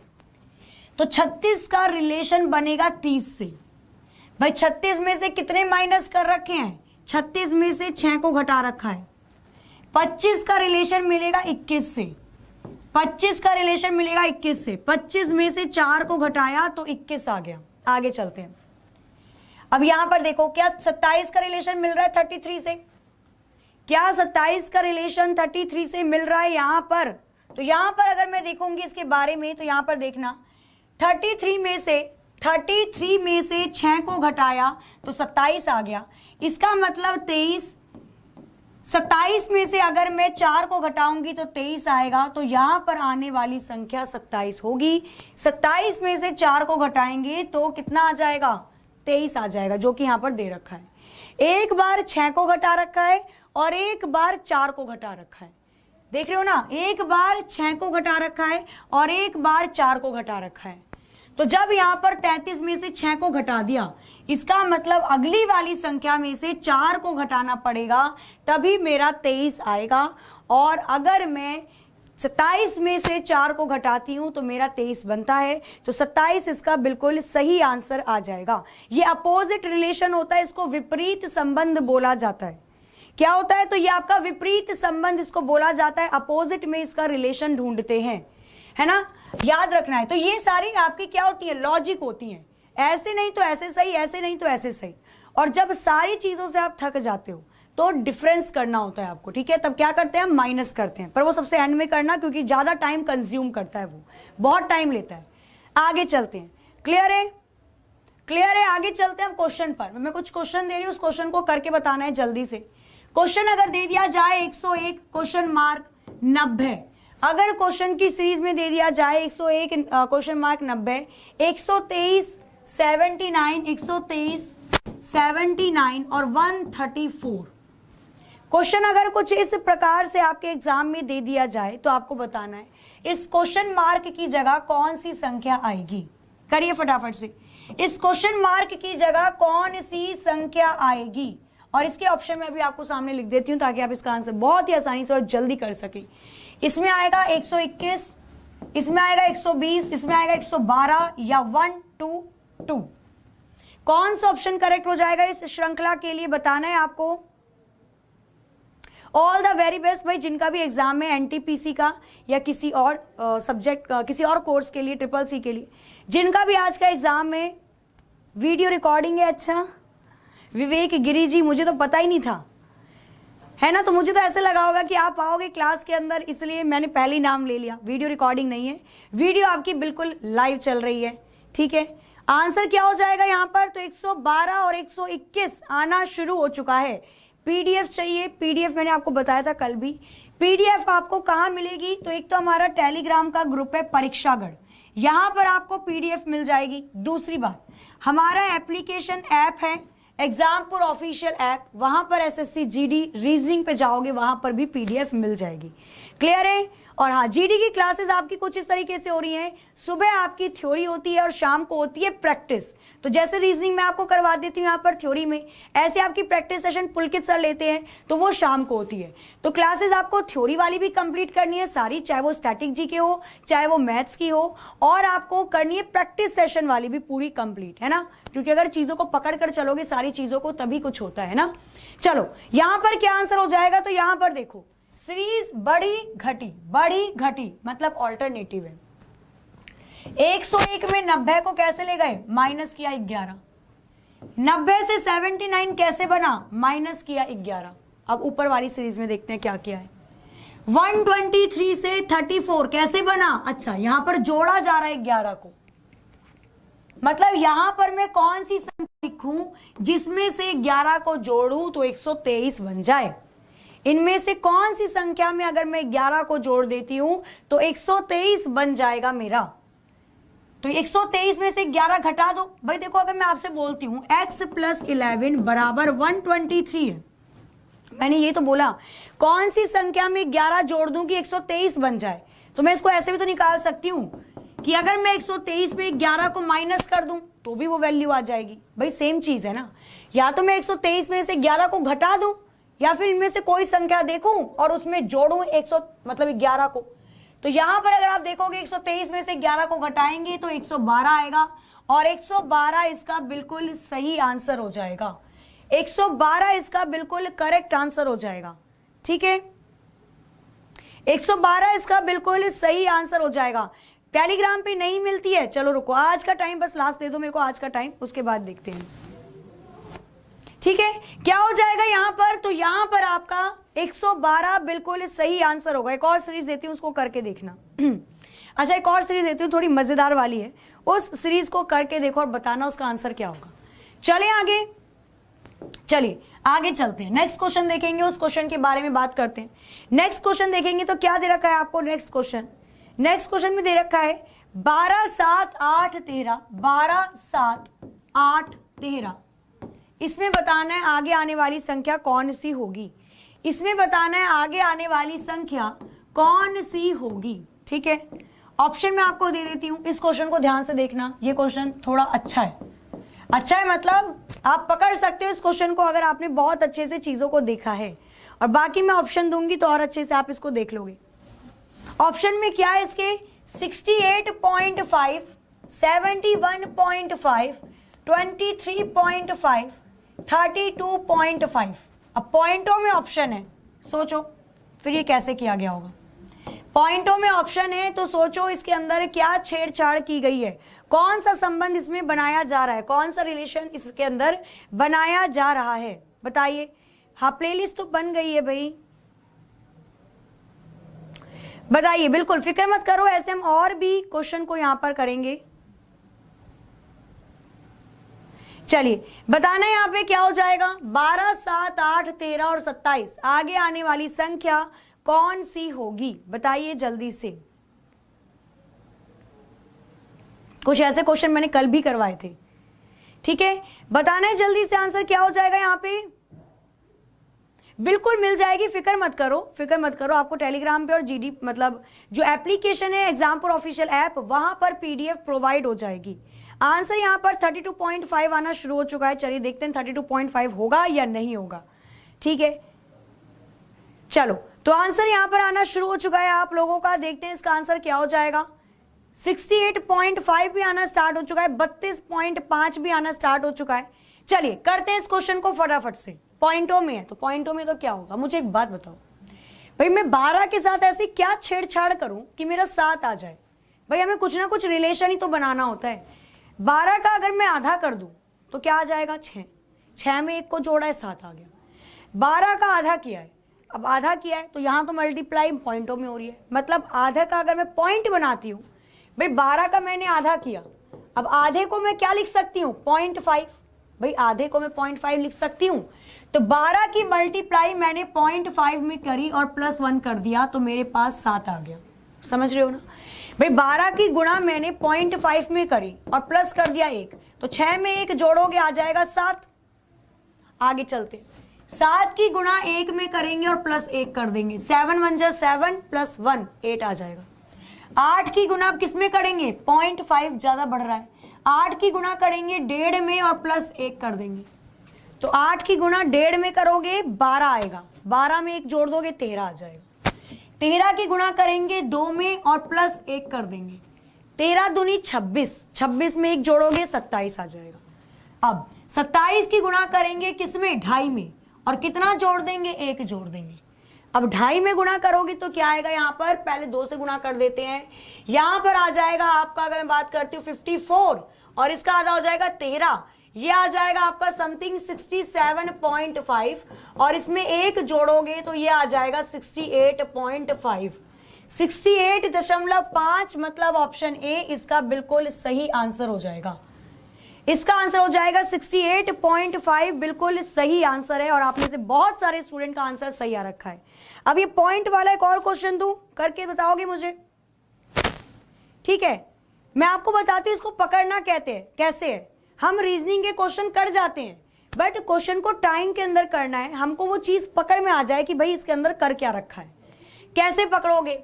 तो 36 का रिलेशन बनेगा 30 से। भाई 36 में से कितने माइनस कर रखे हैं? 36 में से 6 को घटा रखा है। 25 का रिलेशन मिलेगा 21 से। 25 का रिलेशन मिलेगा 21 से। 25 में से 4 को घटाया तो 21 आ गया। आगे चलते हैं। अब यहां पर देखो, क्या 27 का रिलेशन मिल रहा है 33 से? क्या 27 का रिलेशन 33 से मिल रहा है यहां पर? तो यहां पर अगर मैं देखूंगी इसके बारे में तो यहां पर देखना 33 में से 6 को घटाया तो 27 आ गया। इसका मतलब 23। 27 में से अगर मैं 4 को घटाऊंगी तो 23 आएगा। तो यहां पर आने वाली संख्या 27 होगी। 27 में से 4 को घटाएंगे तो कितना आ जाएगा? 23 आ जाएगा, जो कि यहां पर दे रखा है। एक बार 6 को घटा रखा है और एक बार 4 को घटा रखा है। देख रहे हो ना, एक बार 6 को घटा रखा है और एक बार 4 को घटा रखा है। तो जब यहां पर 33 में से 6 को घटा दिया, इसका मतलब अगली वाली संख्या में से 4 को घटाना पड़ेगा, तभी मेरा 23 आएगा। और अगर मैं 27 में से 4 को घटाती हूं तो मेरा 23 बनता है। तो 27 इसका बिल्कुल सही आंसर आ जाएगा। ये अपोजिट रिलेशन होता है, इसको विपरीत संबंध बोला जाता है। क्या होता है? तो ये आपका विपरीत संबंध इसको बोला जाता है। अपोजिट में इसका रिलेशन ढूंढते हैं, है ना, याद रखना है। तो ये सारी आपकी क्या होती है? लॉजिक होती है। ऐसे नहीं तो ऐसे सही, ऐसे नहीं तो ऐसे सही। और जब सारी चीजों से आप थक जाते हो तो डिफरेंस करना होता है आपको, ठीक है? तब क्या करते हैं? हम माइनस करते हैं, पर वो सबसे एंड में करना, क्योंकि ज्यादा टाइम कंज्यूम करता है, वो बहुत टाइम लेता है। आगे चलते हैं। क्लियर है? क्लियर है? आगे चलते हैं हम क्वेश्चन पर। मैं कुछ क्वेश्चन दे रही हूँ, उस क्वेश्चन को करके बताना है जल्दी से। क्वेश्चन अगर दे दिया जाए 101 क्वेश्चन मार्क 90, अगर क्वेश्चन की सीरीज में दे दिया जाए 101 क्वेश्चन मार्क 90, 123 79, 123 79 और 134। क्वेश्चन अगर कुछ इस प्रकार से आपके एग्जाम में दे दिया जाए तो आपको बताना है इस क्वेश्चन मार्क की जगह कौन सी संख्या आएगी। करिए फटाफट से। इस क्वेश्चन मार्क की जगह कौन सी संख्या आएगी? और इसके ऑप्शन में अभी आपको सामने लिख देती हूं ताकि आप इसका आंसर बहुत ही आसानी से और जल्दी कर सके। इसमें आएगा 121, इसमें आएगा 120, इसमें आएगा 112 या 122। कौन सा ऑप्शन करेक्ट हो जाएगा इस श्रृंखला के लिए बताना है आपको। ऑल द वेरी बेस्ट भाई, जिनका भी एग्जाम में एनटीपीसी का या किसी और सब्जेक्ट का, किसी और कोर्स के लिए, CCC के लिए, जिनका भी आज का एग्जाम में वीडियो रिकॉर्डिंग है। अच्छा विवेक गिरी जी, मुझे तो पता ही नहीं था, है ना। तो मुझे तो ऐसे लगा होगा कि आप आओगे क्लास के अंदर, इसलिए मैंने पहले ही नाम ले लिया। वीडियो रिकॉर्डिंग नहीं है, वीडियो आपकी बिल्कुल लाइव चल रही है, ठीक है। आंसर क्या हो जाएगा यहाँ पर? तो 112 और 121 आना शुरू हो चुका है। पीडीएफ चाहिए, पीडीएफ मैंने आपको बताया था कल भी। पीडीएफ आपको कहाँ मिलेगी? तो एक तो हमारा टेलीग्राम का ग्रुप है परीक्षागढ़, यहाँ पर आपको पीडीएफ मिल जाएगी। दूसरी बात, हमारा एप्लीकेशन ऐप है एग्जामपुर ऑफिशियल ऐप, वहां पर एसएससी जीडी रीजनिंग पे जाओगे, वहां पर भी पीडीएफ मिल जाएगी। क्लियर है? और हाँ, जीडी की क्लासेस आपकी कुछ इस तरीके से हो रही हैं, सुबह आपकी थ्योरी होती है और शाम को होती है प्रैक्टिस। तो जैसे रीजनिंग में आपको करवा देती हूँ यहाँ पर थ्योरी में, ऐसे आपकी प्रैक्टिस सेशन पुलकित सर लेते हैं तो वो शाम को होती है। तो क्लासेस आपको थ्योरी वाली भी कंप्लीट करनी है सारी, चाहे वो स्टैटिक जी के हो, चाहे वो मैथ्स की हो, और आपको करनी है प्रैक्टिस सेशन वाली भी पूरी कंप्लीट, है ना। क्योंकि अगर चीजों को पकड़ कर चलोगे सारी चीजों को, तभी कुछ होता है ना। चलो यहाँ पर क्या आंसर हो जाएगा? तो यहाँ पर देखो, सीरीज बड़ी घटी मतलब ऑल्टरनेटिव है। 101 में 90 को कैसे ले गए? माइनस किया 11। 90 से 79 कैसे बना? माइनस किया 11। अब ऊपर वाली सीरीज में देखते हैं क्या किया है। 123 से 34 कैसे बना? अच्छा, यहां पर जोड़ा जा रहा है 11 को, मतलब यहां पर मैं कौन सी संख्या लिखूं जिसमें से 11 को जोड़ूं तो 123 बन जाए। इनमें से कौन सी संख्या में अगर मैं 11 को जोड़ देती हूं तो 123 बन जाएगा मेरा। तो 123 में से 11 घटा दो। भाई देखो, अगर मैं आपसे बोलती हूं x + 11 बराबर 123 है, मैंने ये तो बोला कौन सी संख्या में 11 जोड़ दूं कि 123 बन जाए, तो मैं इसको ऐसे भी तो निकाल सकती हूं कि अगर मैं 123 में 11 को माइनस कर दूं तो भी वो वैल्यू आ जाएगी। भाई सेम चीज है ना, या तो मैं 123 में से 11 को घटा दूं या फिर इनमें से कोई संख्या देखूं और उसमें जोड़ूं 11 को। तो यहां पर अगर आप देखोगे 123 में से 11 को घटाएंगे तो 112 आएगा और 112 इसका बिल्कुल सही आंसर हो जाएगा। 112 इसका बिल्कुल करेक्ट आंसर हो जाएगा। ठीक है, 112 इसका बिल्कुल सही आंसर हो जाएगा। टेलीग्राम पे नहीं मिलती है, चलो रुको, आज का टाइम बस लास्ट दे दो मेरे को, आज का टाइम, उसके बाद देखते हैं। ठीक है, क्या हो जाएगा यहां पर, तो यहां पर आपका 112 बिल्कुल सही आंसर होगा। एक और सीरीज देती हूं, उसको करके देखना। अच्छा, एक और सीरीज देती हूँ, थोड़ी मजेदार वाली है, उस सीरीज को करके देखो और बताना उसका आंसर क्या होगा। चले आगे, चलिए आगे चलते हैं, नेक्स्ट क्वेश्चन देखेंगे, उस क्वेश्चन के बारे में बात करते हैं। नेक्स्ट क्वेश्चन देखेंगे तो क्या दे रखा है आपको, नेक्स्ट क्वेश्चन में दे रखा है 12 7 8 13, 12 7 8 13। इसमें बताना है आगे आने वाली संख्या कौन सी होगी, इसमें बताना है आगे आने वाली संख्या कौन सी होगी। ठीक है, ऑप्शन मैं आपको दे देती हूं, इस क्वेश्चन को ध्यान से देखना, ये क्वेश्चन थोड़ा अच्छा है। अच्छा है मतलब आप पकड़ सकते हो इस क्वेश्चन को अगर आपने बहुत अच्छे से चीजों को देखा है, और बाकी मैं ऑप्शन दूंगी तो और अच्छे से आप इसको देख लोगे। ऑप्शन में क्या है इसके, 68.5, 71.5, 23.5, 32.5। अब पॉइंटों में ऑप्शन है, सोचो फिर ये कैसे किया गया होगा। पॉइंटों में ऑप्शन है तो सोचो इसके अंदर क्या छेड़छाड़ की गई है, कौन सा संबंध इसमें बनाया जा रहा है, कौन सा रिलेशन इसके अंदर बनाया जा रहा है, बताइए। हाँ, प्लेलिस्ट तो बन गई है भाई, बताइए, बिल्कुल फिक्र मत करो, ऐसे हम और भी क्वेश्चन को यहां पर करेंगे। चलिए बताना है यहां पे क्या हो जाएगा, 12 7 8 13 और 27 आगे आने वाली संख्या कौन सी होगी, बताइए जल्दी से। कुछ ऐसे क्वेश्चन मैंने कल भी करवाए थे। ठीक है, बताना है जल्दी से आंसर क्या हो जाएगा यहां पे, बिल्कुल मिल जाएगी, फिक्र मत करो। आपको टेलीग्राम पे और जीडी मतलब जो एप्लीकेशन है एग्जामपुर ऑफिशियल ऐप, वहां पर पीडीएफ प्रोवाइड हो जाएगी। आंसर यहां पर 32.5 आना शुरू हो चुका है। चलिए देखते हैं 32.5 होगा या नहीं होगा। ठीक है, चलो तो आंसर यहां पर आना शुरू हो चुका है आप लोगों का, देखते हैं इसका आंसर क्या हो जाएगा। 68.5 भी आना स्टार्ट हो चुका है, 32.5 भी आना स्टार्ट हो चुका है। चलिए करते हैं इस क्वेश्चन को फटाफट से। पॉइंटों में है तो पॉइंटों में तो क्या होगा, मुझे एक बात बताओ भाई, मैं 12 के साथ ऐसी क्या छेड़छाड़ करूं कि मेरा 7 आ जाए। भाई हमें कुछ ना कुछ रिलेशन ही तो बनाना होता है। 12 का अगर मैं आधा कर दूं तो क्या आ जाएगा, 6। 6 में 1 को जोड़ा है, 7 आ गया। 12 का आधा किया है, अब आधा किया है तो यहां तो मल्टीप्लाई पॉइंटों में हो रही है, मतलब आधा का अगर मैं पॉइंट बनाती हूं, भाई 12 का मैंने आधा किया, अब आधे को मैं क्या लिख सकती हूं, 0.5। भाई आधे को मैं 0.5 लिख सकती हूं, तो 12 की मल्टीप्लाई मैंने 0.5 में करी और +1 कर दिया तो मेरे पास 7 आ गया। समझ रहे हो ना भाई, 12 की गुणा मैंने 0.5 में करी और प्लस कर दिया 1, तो 6 में 1 जोड़ोगे आ जाएगा 7। आगे चलते, 7 की गुणा 1 में करेंगे और +1 कर देंगे, 7 1 जा 7 +1 8 आ जाएगा। 8 की गुणा किस में करेंगे, 0.5 ज्यादा बढ़ रहा है, 8 की गुणा करेंगे 1.5 में और +1 कर देंगे, तो 8 की गुणा 1.5 में करोगे 12 आएगा, 12 में 1 जोड़ दोगे 13 आ जाएगा। 13 की गुणा करेंगे 2 में और +1 कर देंगे, 13 दूनी 26, 26 में 1 जोड़ोगे 27 आ जाएगा। अब 27 की गुणा करेंगे किसमें, 2.5 में, और कितना जोड़ देंगे, 1 जोड़ देंगे। अब 2.5 में गुणा करोगे तो क्या आएगा, यहाँ पर पहले 2 से गुणा कर देते हैं, यहाँ पर आ जाएगा आपका, अगर मैं बात करती हूँ 54 और इसका आधा हो जाएगा 13, ये आ जाएगा आपका समथिंग 67.5 और इसमें 1 जोड़ोगे तो ये आ जाएगा 68.5, 68.5, मतलब ऑप्शन ए इसका बिल्कुल सही आंसर हो जाएगा। इसका आंसर हो जाएगा 68.5, बिल्कुल सही आंसर है और आप में से बहुत सारे स्टूडेंट का आंसर सही आ रखा है। अब ये पॉइंट वाला एक और क्वेश्चन दूं, करके बताओगे मुझे? ठीक है, मैं आपको बताती हूं इसको पकड़ना कहते हैं कैसे है। हम रीजनिंग के क्वेश्चन कर जाते हैं, बट क्वेश्चन को टाइम के अंदर करना है, हमको वो चीज पकड़ में आ जाए कि भाई इसके अंदर कर क्या रखा है। कैसे पकड़ोगे?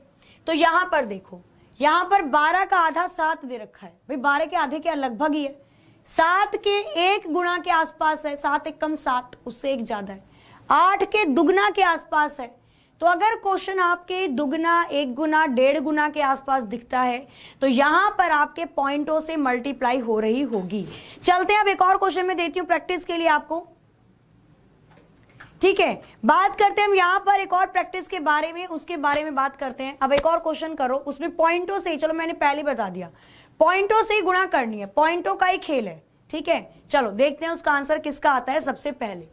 तो यहां पर देखो, यहां पर 12 का आधा 7 दे रखा है। भाई 12 के आधे क्या लगभग ही है, 7 के 1 गुना के आसपास है, 7 एक कम 7, उससे 1 ज्यादा है। 8 के दुगना के आसपास है। तो अगर क्वेश्चन आपके दुगना, 1 गुना, 1.5 गुना के आसपास दिखता है तो यहां पर आपके पॉइंटों से मल्टीप्लाई हो रही होगी। चलते हैं अब एक और क्वेश्चन में देती हूं प्रैक्टिस के लिए आपको। ठीक है, बात करते हैं हम यहां पर एक और प्रैक्टिस के बारे में, उसके बारे में बात करते हैं। अब एक और क्वेश्चन करो, उसमें पॉइंटों से ही, चलो मैंने पहले बता दिया, पॉइंटों से ही गुणा करनी है, पॉइंटों का ही खेल है। ठीक है, चलो देखते हैं उसका आंसर किसका आता है सबसे पहले।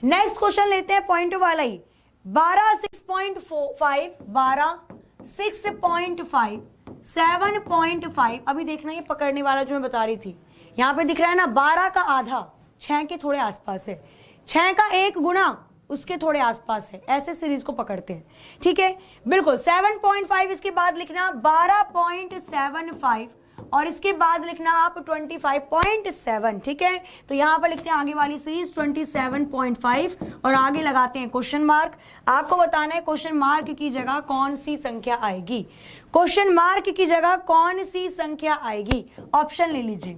नेक्स्ट क्वेश्चन लेते हैं पॉइंट वाला ही। 12 6.5, 12 6.5, 7.5। अभी देखना ये पकड़ने वाला जो मैं बता रही थी, यहां पे दिख रहा है ना 12 का आधा 6 के थोड़े आसपास है, 6 का 1 गुना उसके थोड़े आसपास है, ऐसे सीरीज को पकड़ते हैं। ठीक है, बिल्कुल 7.5, इसके बाद लिखना 12.75 और इसके बाद लिखना आप 25.7। ठीक है, तो यहां पर लिखते हैं आगे वाली सीरीज 27.5 और आगे लगाते हैं क्वेश्चन मार्क। आपको बताना है क्वेश्चन मार्क की जगह कौन सी संख्या आएगी, क्वेश्चन मार्क की जगह कौन सी संख्या आएगी। ऑप्शन ले लीजिए,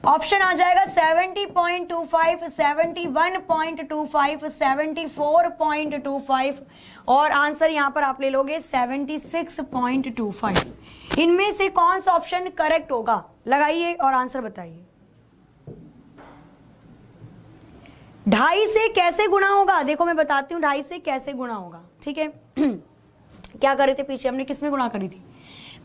ऑप्शन आ जाएगा 70.25, 71.25, 74.25 और आंसर यहां पर आप ले लोगे 76.25। इनमें से कौन सा ऑप्शन करेक्ट होगा, लगाइए और आंसर बताइए। 2.5 से कैसे गुणा होगा, देखो मैं बताती हूं 2.5 से कैसे गुणा होगा। ठीक है, क्या करे थे पीछे, हमने किसमें गुणा करी थी?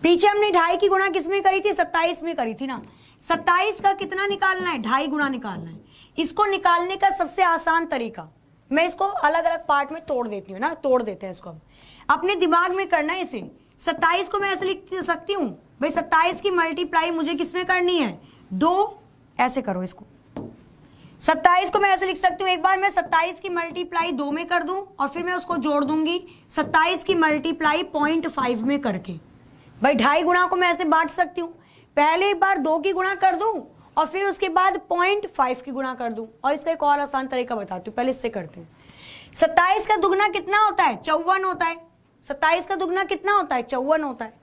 पीछे हमने 2.5 की गुणा किसमें करी थी? 27 में करी थी ना। 27 का कितना निकालना है? 2.5 गुना निकालना है। इसको निकालने का सबसे आसान तरीका, मैं इसको अलग अलग पार्ट में तोड़ देती हूँ ना, तोड़ देते हैं इसको हम, अपने दिमाग में करना है इसे। 27 को मैं ऐसे लिख सकती हूँ भाई, 27 की मल्टीप्लाई मुझे किसमें करनी है? 2, ऐसे करो इसको। 27 को मैं ऐसे लिख सकती हूँ, एक बार मैं 27 की मल्टीप्लाई 2 में कर दूं और फिर मैं उसको जोड़ दूंगी 27 की मल्टीप्लाई 0.5 में करके। भाई 2.5 गुणा को मैं ऐसे बांट सकती हूँ, पहले एक बार 2 की गुणा कर दूं और फिर उसके बाद 0.5 की गुणा कर दूं। और इसका एक और आसान तरीका बताती हूँ, पहले इससे करते हैं। 27 का दुगना कितना होता है? 54 होता है। 27 का दुगना कितना होता है? 54 होता है।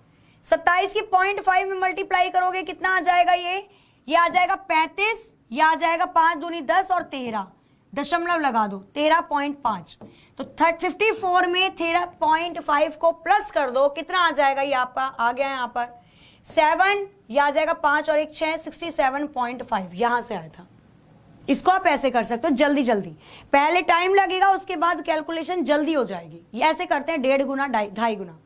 27 की 0.5 में मल्टीप्लाई करोगे कितना आ जाएगा? ये आ जाएगा 35, यह आ जाएगा 5 दूनी 10 और 13, दशमलव लगा दो 13.5। तो 54 में 13.5 को प्लस कर दो, कितना आ जाएगा? ये आपका आ गया यहाँ पर 7, यह आ जाएगा 5 और 1 6, 67.5 यहां से आया था। इसको आप ऐसे कर सकते हो जल्दी जल्दी, पहले टाइम लगेगा उसके बाद कैलकुलेशन जल्दी हो जाएगी। ये ऐसे करते हैं 1.5 गुना 2.5 गुना।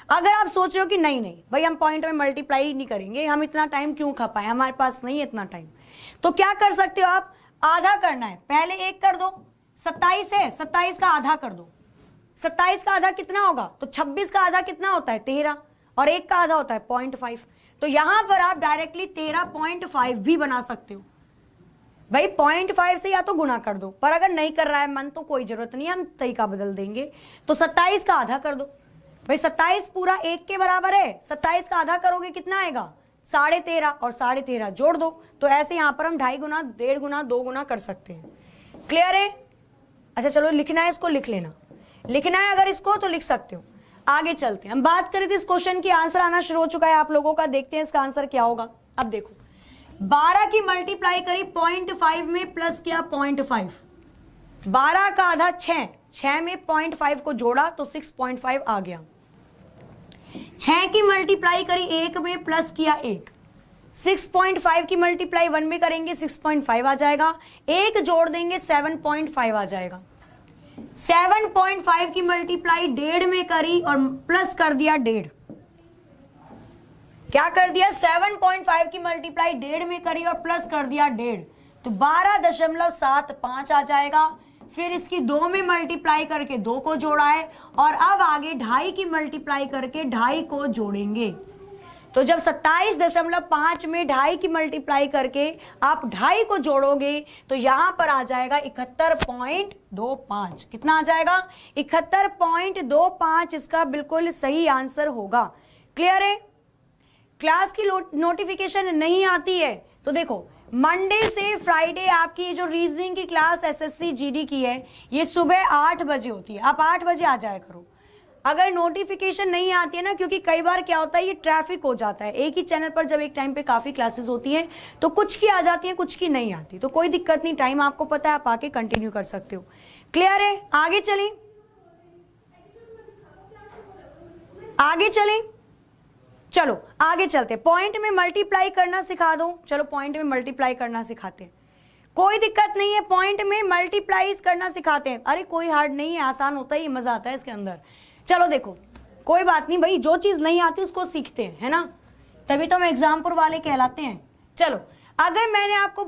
अगर आप सोच रहे हो कि नहीं नहीं भाई हम पॉइंट में मल्टीप्लाई नहीं करेंगे, हम इतना टाइम क्यों खा पाए, हमारे पास नहीं है इतना टाइम, तो क्या कर सकते हो आप? आधा करना है, पहले 1 कर दो, 27 है 27 का आधा कर दो। 27 का आधा कितना होगा? तो 26 का आधा कितना होता है? 13 और 1 का आधा होता है 0.5। तो यहां पर आप डायरेक्टली 13.5 भी बना सकते हो। भाई 0.5 से या तो गुणा कर दो, पर अगर नहीं कर रहा है मन तो कोई जरूरत नहीं, हम तरीका बदल देंगे। तो 27 का आधा कर दो। भाई 27 पूरा 1 के बराबर है, 27 का आधा करोगे कितना आएगा? 13.5 और 13.5 जोड़ दो। तो ऐसे यहां पर हम 2.5 गुना 1.5 गुना 2 गुना कर सकते हैं। क्लियर है? अच्छा चलो लिखना है, इसको लिख लेना, लिखना है अगर इसको तो लिख सकते हो। आगे चलते हैं, हम बात करें थे इस क्वेश्चन की, आंसर आना शुरू हो चुका है आप लोगों का, देखते हैं इसका आंसर क्या होगा। अब देखो 12 की मल्टीप्लाई करी 0.5 में प्लस किया 0.5, 12 का आधा 6 में 0.5 को जोड़ा तो 6.5 आ गया। 6 की मल्टीप्लाई करी 1 में प्लस किया 1, 6.5 की मल्टीप्लाई 1 में करेंगे 6.5 आ जाएगा, 1 जोड़ देंगे 7.5 आ जाएगा। 7.5 की मल्टीप्लाई 1.5 में करी और प्लस कर दिया 1.5, क्या कर दिया? 7.5 की मल्टीप्लाई 1.5 में करी और प्लस कर दिया 1.5, तो 12.75 आ जाएगा। फिर इसकी 2 में मल्टीप्लाई करके 2 को जोड़ा है और अब आगे 2.5 की मल्टीप्लाई करके 2.5 को जोड़ेंगे। तो जब 27.5 में 2.5 की मल्टीप्लाई करके आप 2.5 को जोड़ोगे तो यहां पर आ जाएगा 71.25। कितना आ जाएगा? 71.25 इसका बिल्कुल सही आंसर होगा। क्लियर है? क्लास की नोटिफिकेशन नहीं आती है तो देखो, मंडे से फ्राइडे आपकी ये जो रीजनिंग की क्लास एसएससी जीडी की है ये सुबह 8 बजे होती है। आप 8 बजे आ जाया करो। अगर नोटिफिकेशन नहीं आती है ना, क्योंकि कई बार क्या होता है ये ट्रैफिक हो जाता है, एक ही चैनल पर जब एक टाइम पे काफी क्लासेस होती हैं तो कुछ की आ जाती है कुछ की नहीं आती, तो कोई दिक्कत नहीं, टाइम आपको पता है, आप आके कंटिन्यू कर सकते हो। क्लियर है? आगे चलें, आगे चलें, चलो आगे चलते। पॉइंट में मल्टीप्लाई करना सिखा दो। चलो पॉइंट में मल्टीप्लाई करना सिखाते हैं, कोई दिक्कत नहीं है, पॉइंट में मल्टीप्लाई करना सिखाते हैं। अरे कोई हार्ड नहीं है, आसान होता है, ये मजा आता है इसके अंदर। चलो देखो, कोई बात नहीं भाई, जो चीज नहीं आती उसको सीखते हैं, है ना, तभी तो हम एग्जामपुर वाले कहलाते हैं। चलो अगर मैंने आपको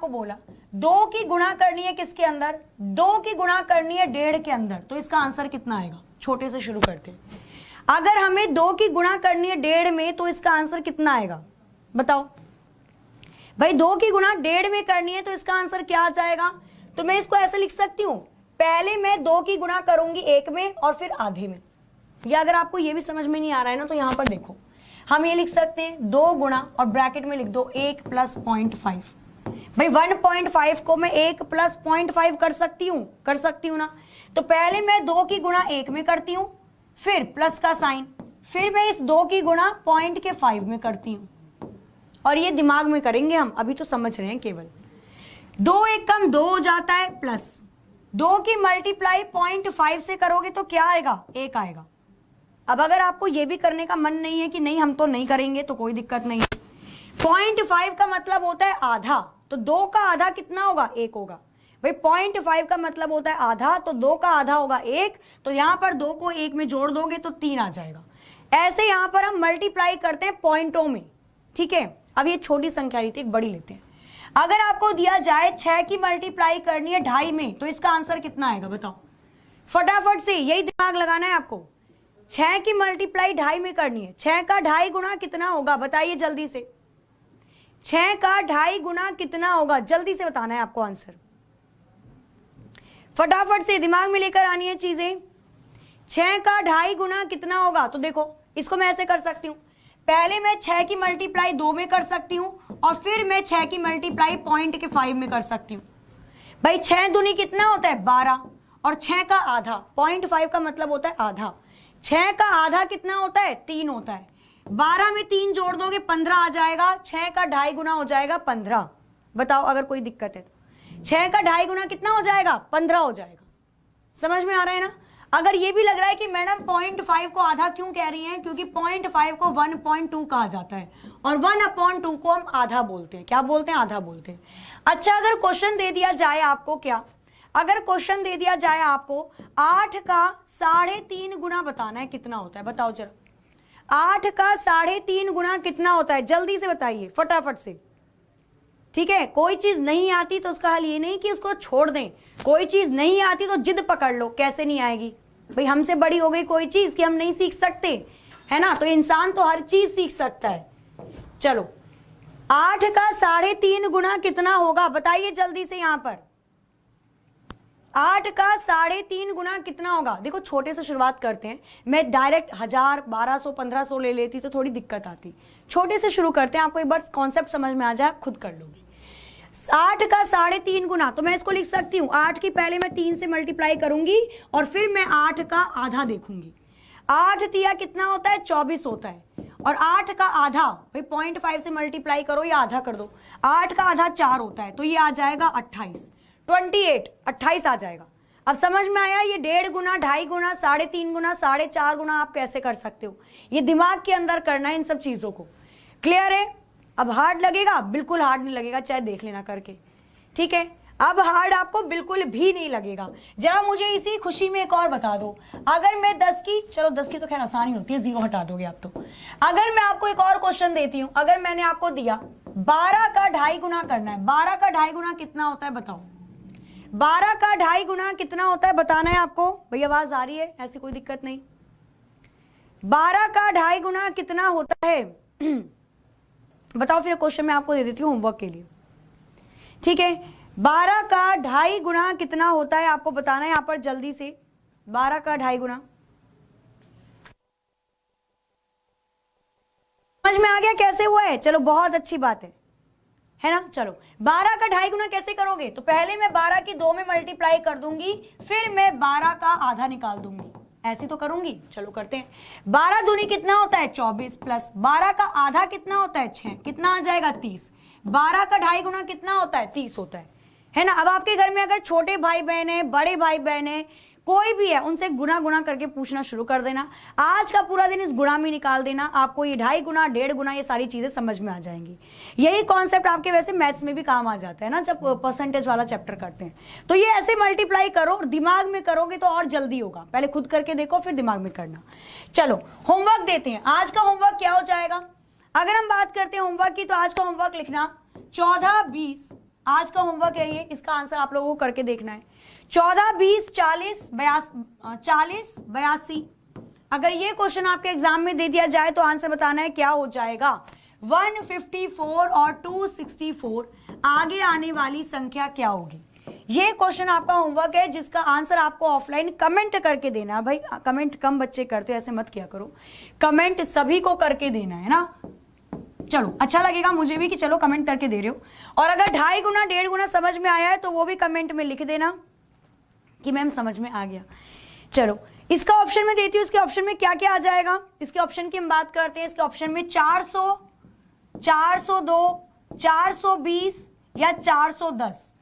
बोला 2 की गुणा करनी है किसके अंदर? 2 की गुणा करनी है 1.5 के अंदर, तो इसका आंसर कितना आएगा? छोटे से शुरू करते हैं। अगर हमें 2 की गुणा करनी है 1.5 में तो इसका आंसर कितना आएगा? बताओ भाई, 2 की गुणा 1.5 में करनी है तो इसका आंसर क्या आ जाएगा? तो मैं इसको ऐसे लिख सकती हूं, पहले मैं 2 की गुणा करूंगी 1 में और फिर आधे में। या अगर आपको ये भी समझ में नहीं आ रहा है ना तो यहां पर देखो, हम ये लिख सकते हैं 2 गुणा और ब्रैकेट में लिख दो 1 + 0.5। भाई 1.5 को मैं 1 + 0.5 कर सकती हूँ ना। तो पहले मैं 2 की गुणा 1 में करती हूँ, फिर प्लस का साइन, फिर मैं इस 2 की गुणा 0.5 में करती हूँ, और ये दिमाग में करेंगे हम, अभी तो समझ रहे हैं केवल। 2 1 कम 2 हो जाता है, प्लस 2 की मल्टीप्लाई 0.5 से करोगे तो क्या आएगा? 1 आएगा। अब अगर आपको ये भी करने का मन नहीं है कि नहीं हम तो नहीं करेंगे, तो कोई दिक्कत नहीं। 0.5 का मतलब होता है आधा, तो 2 का आधा कितना होगा? 1 होगा। भाई 0.5 का मतलब होता है आधा, तो 2 का आधा होगा 1, तो यहां पर 2 को 1 में जोड़ दोगे तो 3 आ जाएगा। ऐसे यहां पर हम मल्टीप्लाई करते हैं पॉइंटों में, ठीक है। अब ये छोटी संख्या रही थी, एक बड़ी लेते हैं। अगर आपको दिया जाए 6 की मल्टीप्लाई करनी है 2.5 में, तो इसका आंसर कितना आएगा? बताओ फटाफट से, यही दिमाग लगाना है आपको। 6 की मल्टीप्लाई 2.5 में करनी है, 6 का 2.5 गुना कितना होगा? बताइए जल्दी से, 6 का 2.5 गुना कितना होगा? जल्दी से बताना है आपको आंसर, फटाफट से दिमाग में लेकर आनी है चीजें। 6 का 2.5 गुना कितना होगा? तो देखो इसको मैं ऐसे कर सकती हूं, पहले मैं 6 की मल्टीप्लाई 2 में कर सकती हूं और फिर मैं 6 की मल्टीप्लाई 0.5 में कर सकती हूं। भाई 6 दूनी कितना होता है? 12, और 6 का आधा, 0.5 का मतलब होता है आधा, 6 का आधा कितना होता है? 3 होता है। 12 में 3 जोड़ दोगे 15 आ जाएगा, 6 का 2.5 गुना हो जाएगा 15। बताओ अगर कोई दिक्कत है तो 6 का 2.5 गुना कितना हो जाएगा? 15 हो जाएगा। समझ में आ रहा है ना? अगर ये भी लग रहा है कि मैडम 0.5 को आधा क्यों कह रही हैं, क्योंकि 0.5 को 1.2 कहा जाता है और 1/2 को हम आधा बोलते हैं। क्या बोलते हैं? आधा बोलते हैं। अच्छा, अगर क्वेश्चन दे दिया जाए आपको, क्या अगर क्वेश्चन दे दिया जाए आपको 8 का 3.5 गुना बताना है, कितना होता है? बताओ जरा, 8 का 3.5 गुना कितना होता है? जल्दी से बताइए फटाफट से, ठीक है। कोई चीज नहीं आती तो उसका हल ये नहीं कि उसको छोड़ दें, कोई चीज नहीं आती तो जिद पकड़ लो, कैसे नहीं आएगी भाई? हमसे बड़ी हो गई कोई चीज कि हम नहीं सीख सकते, है ना? तो इंसान तो हर चीज सीख सकता है। चलो 8 का 3.5 गुना कितना होगा? बताइए जल्दी से। यहां पर 8 का 3.5 गुना कितना होगा? देखो छोटे से शुरुआत करते हैं, मैं डायरेक्ट 1000 1200 1500 ले लेती तो थोड़ी दिक्कत आती। छोटे से शुरू करते हैं, आपको एक बार कॉन्सेप्ट समझ में आ जाए आप खुद कर लोगे। 8 का 3.5 गुना, तो मैं इसको लिख सकती हूँ 8 की पहले मैं 3 से मल्टीप्लाई करूंगी और फिर मैं 8 का आधा देखूंगी। 8 तिया कितना होता है? 24 होता है। और 8 का आधा, भाई 0.5 से मल्टीप्लाई करो या आधा कर दो, 8 का आधा 4 होता है, तो ये आ जाएगा 28, 28 आ जाएगा। अब समझ में आया? ये 1.5 गुना, 2.5 गुना, 3.5 गुना, 4.5 गुना आप कैसे कर सकते हो, ये दिमाग के अंदर करना है इन सब चीजों को। क्लियर है? अब हार्ड लगेगा? बिल्कुल हार्ड नहीं लगेगा, चाहे देख लेना करके, ठीक है। अब हार्ड आपको बिल्कुल भी नहीं लगेगा। जरा मुझे इसी खुशी में एक और बता दो, अगर मैं 10 की, चलो 10 की तो खैर आसानी होती है, 0 हटा दोगे आप तो। अगर मैं आपको एक और क्वेश्चन देती हूं, अगर मैंने आपको दिया 12 का 2.5 गुना करना है, 12 का 2.5 गुना कितना होता है? बताओ 12 का 2.5 गुना कितना होता है? बताना है आपको। भाई आवाज आ रही है? ऐसी कोई दिक्कत नहीं। 12 का 2.5 गुना कितना होता है? बताओ, फिर क्वेश्चन मैं आपको दे देती हूँ होमवर्क के लिए, ठीक है। 12 का 2.5 गुना कितना होता है आपको बताना है यहाँ पर जल्दी से। 12 का 2.5 गुना समझ में आ गया कैसे हुआ है? चलो बहुत अच्छी बात है ना। चलो 12 का 2.5 गुना कैसे करोगे? तो पहले मैं 12 की 2 में मल्टीप्लाई कर दूंगी, फिर मैं 12 का आधा निकाल दूंगी, ऐसे तो करूंगी। चलो करते हैं। 12 दूनी कितना होता है? 24 प्लस 12 का आधा कितना होता है? 6, कितना आ जाएगा? 30। 12 का 2.5 गुना कितना होता है? 30 होता है ना। अब आपके घर में अगर छोटे भाई बहन है, बड़े भाई बहन है, कोई भी है, उनसे गुना गुना करके पूछना शुरू कर देना। आज का पूरा दिन इस गुणा में निकाल देना, आपको ये 2.5 गुना 1.5 गुना ये सारी चीजें समझ में आ जाएंगी। यही कॉन्सेप्ट आपके वैसे मैथ्स में भी काम आ जाता है ना, जब परसेंटेज वाला चैप्टर करते हैं। तो ये ऐसे मल्टीप्लाई करो, और दिमाग में करोगे तो और जल्दी होगा। पहले खुद करके देखो, फिर दिमाग में करना। चलो होमवर्क देते हैं। आज का होमवर्क क्या हो जाएगा? अगर हम बात करते हैं होमवर्क की, तो आज का होमवर्क लिखना 14, 20। आज का होमवर्क है ये, इसका आंसर आप लोगों को करके देखना है। 14, 20, 40, 82। अगर ये क्वेश्चन आपके एग्जाम में दे दिया जाए तो आंसर बताना है क्या हो जाएगा। 154 और 264 आगे आने वाली संख्या क्या होगी? ये क्वेश्चन आपका होमवर्क है, जिसका आंसर आपको ऑफलाइन कमेंट करके देना है। भाई कमेंट कम बच्चे करते, ऐसे मत किया करो, कमेंट सभी को करके देना है ना। चलो अच्छा लगेगा मुझे भी कि चलो कमेंट करके दे रहे हो। और अगर 2.5 गुना 1.5 गुना समझ में आया है तो वो भी कमेंट में लिख देना कि मैम समझ में आ गया। चलो इसका ऑप्शन में देती हूँ, इसके ऑप्शन में क्या क्या आ जाएगा। इसके ऑप्शन की हम बात करते हैं। इसके ऑप्शन में 400, 402, 420 या 410।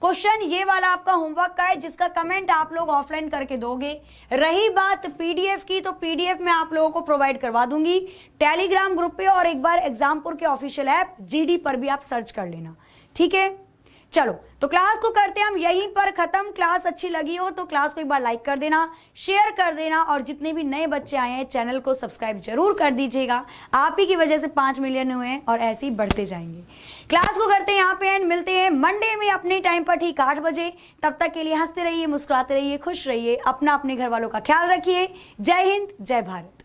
क्वेश्चन ये वाला आपका होमवर्क का है, जिसका कमेंट आप लोग ऑफलाइन करके दोगे। रही बात पीडीएफ की, तो पीडीएफ मैं आप लोगों को प्रोवाइड करवा दूंगी टेलीग्राम ग्रुप पे, और एक बार एग्जामपुर के ऑफिशियल ऐप जीडी पर भी आप सर्च कर लेना, ठीक है। चलो तो क्लास को करते हैं हम यहीं पर खत्म। क्लास अच्छी लगी हो तो क्लास को एक बार लाइक कर देना, शेयर कर देना, और जितने भी नए बच्चे आए हैं चैनल को सब्सक्राइब जरूर कर दीजिएगा। आप ही की वजह से 5 मिलियन हुए हैं और ऐसे ही बढ़ते जाएंगे। क्लास को करते हैं यहाँ पे एंड, मिलते हैं मंडे में अपने टाइम पर ठीक 8 बजे। तब तक के लिए हंसते रहिए, मुस्कुराते रहिए, खुश रहिए, अपना अपने घर वालों का ख्याल रखिए। जय हिंद, जय भारत।